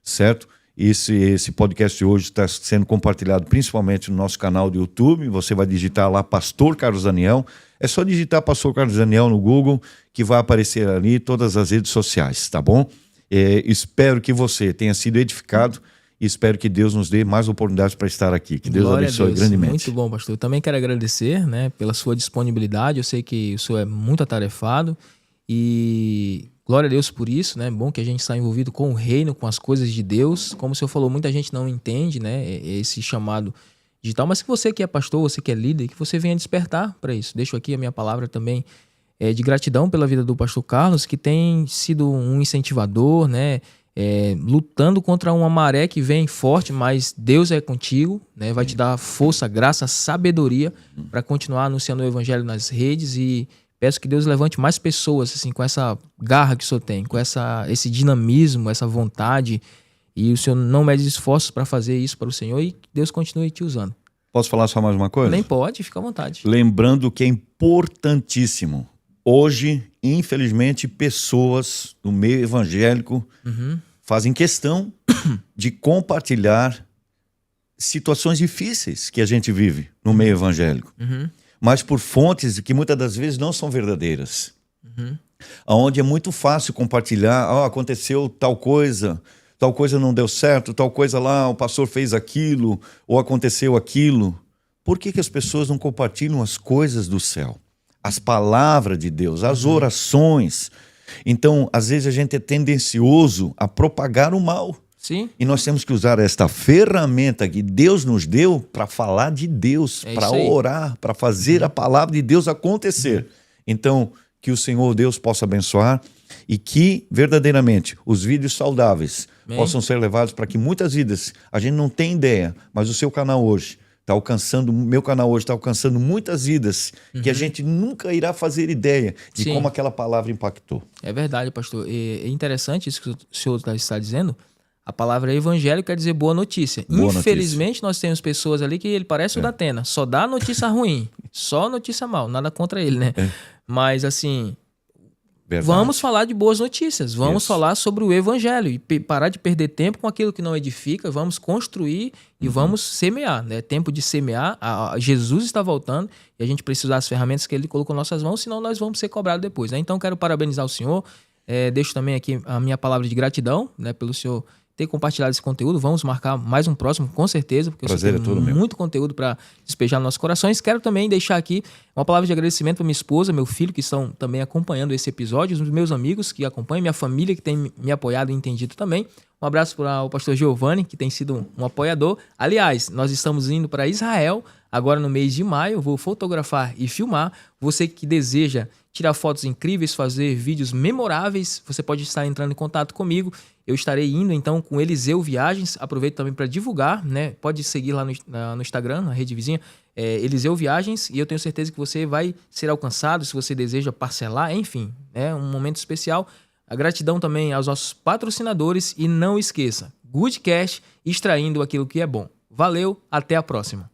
certo? Esse podcast de hoje está sendo compartilhado principalmente no nosso canal do YouTube. Você vai digitar lá Pastor Carlos Daniel. É só digitar Pastor Carlos Daniel no Google que vai aparecer ali todas as redes sociais, tá bom? Espero que você tenha sido edificado e espero que Deus nos dê mais oportunidades para estar aqui. Que Deus abençoe grandemente. Muito bom, pastor. Eu também quero agradecer, né, pela sua disponibilidade. Eu sei que o senhor é muito atarefado e glória a Deus por isso, né? Bom que a gente está envolvido com o reino, com as coisas de Deus. Como o senhor falou, muita gente não entende, né, esse chamado digital, mas que você que é pastor, você que é líder, que você venha despertar para isso. Deixo aqui a minha palavra também de gratidão pela vida do pastor Carlos, que tem sido um incentivador, né? Lutando contra uma maré que vem forte, mas Deus é contigo, né? Vai te dar força, graça, sabedoria para continuar anunciando o evangelho nas redes, e peço que Deus levante mais pessoas assim, com essa garra que o senhor tem, com esse dinamismo, essa vontade, e o senhor não mede esforços para fazer isso para o Senhor, e que Deus continue te usando. Posso falar só mais uma coisa? Nem pode, fica à vontade. Lembrando que é importantíssimo. Hoje, infelizmente, pessoas no meio evangélico fazem questão de compartilhar situações difíceis que a gente vive no meio evangélico, mas por fontes que muitas das vezes não são verdadeiras. Onde é muito fácil compartilhar, aconteceu tal coisa não deu certo, tal coisa lá, o pastor fez aquilo, ou aconteceu aquilo. Por que as pessoas não compartilham as coisas do céu? As palavras de Deus, as orações. Então, às vezes a gente é tendencioso a propagar o mal. Sim. E nós temos que usar esta ferramenta que Deus nos deu para falar de Deus, para orar, para fazer a palavra de Deus acontecer. Então, que o Senhor Deus possa abençoar e que, verdadeiramente, os vídeos saudáveis possam ser levados para que muitas vidas, a gente não tem ideia, mas o seu canal hoje está alcançando, meu canal hoje está alcançando muitas vidas que a gente nunca irá fazer ideia de como aquela palavra impactou. É verdade, pastor. É interessante isso que o senhor está dizendo. A palavra evangelho quer dizer boa notícia. Infelizmente, nós temos pessoas ali que ele parece o da Atena, só dá notícia ruim, só notícia mal, nada contra ele, né? Mas assim, vamos falar de boas notícias, vamos falar sobre o evangelho e parar de perder tempo com aquilo que não edifica, vamos construir e vamos semear, né? Tempo de semear, Jesus está voltando e a gente precisa usar as ferramentas que ele colocou em nossas mãos, senão nós vamos ser cobrados depois, né? Então, quero parabenizar o senhor, deixo também aqui a minha palavra de gratidão, né, pelo senhor ter compartilhado esse conteúdo. Vamos marcar mais um próximo, com certeza, porque você tem muito conteúdo para despejar nos nossos corações. Quero também deixar aqui uma palavra de agradecimento para minha esposa, meu filho, que estão também acompanhando esse episódio, os meus amigos que acompanham, minha família que tem me apoiado e entendido também. Um abraço para o pastor Giovanni, que tem sido um apoiador. Aliás, nós estamos indo para Israel agora no mês de maio. Eu vou fotografar e filmar. Você que deseja tirar fotos incríveis, fazer vídeos memoráveis, você pode estar entrando em contato comigo. Eu estarei indo então com Eliseu Viagens. Aproveito também para divulgar, né? Pode seguir lá no Instagram, na rede vizinha, Eliseu Viagens, e eu tenho certeza que você vai ser alcançado se você deseja parcelar, enfim, é um momento especial. A gratidão também aos nossos patrocinadores e não esqueça, Goodcast, extraindo aquilo que é bom. Valeu, até a próxima.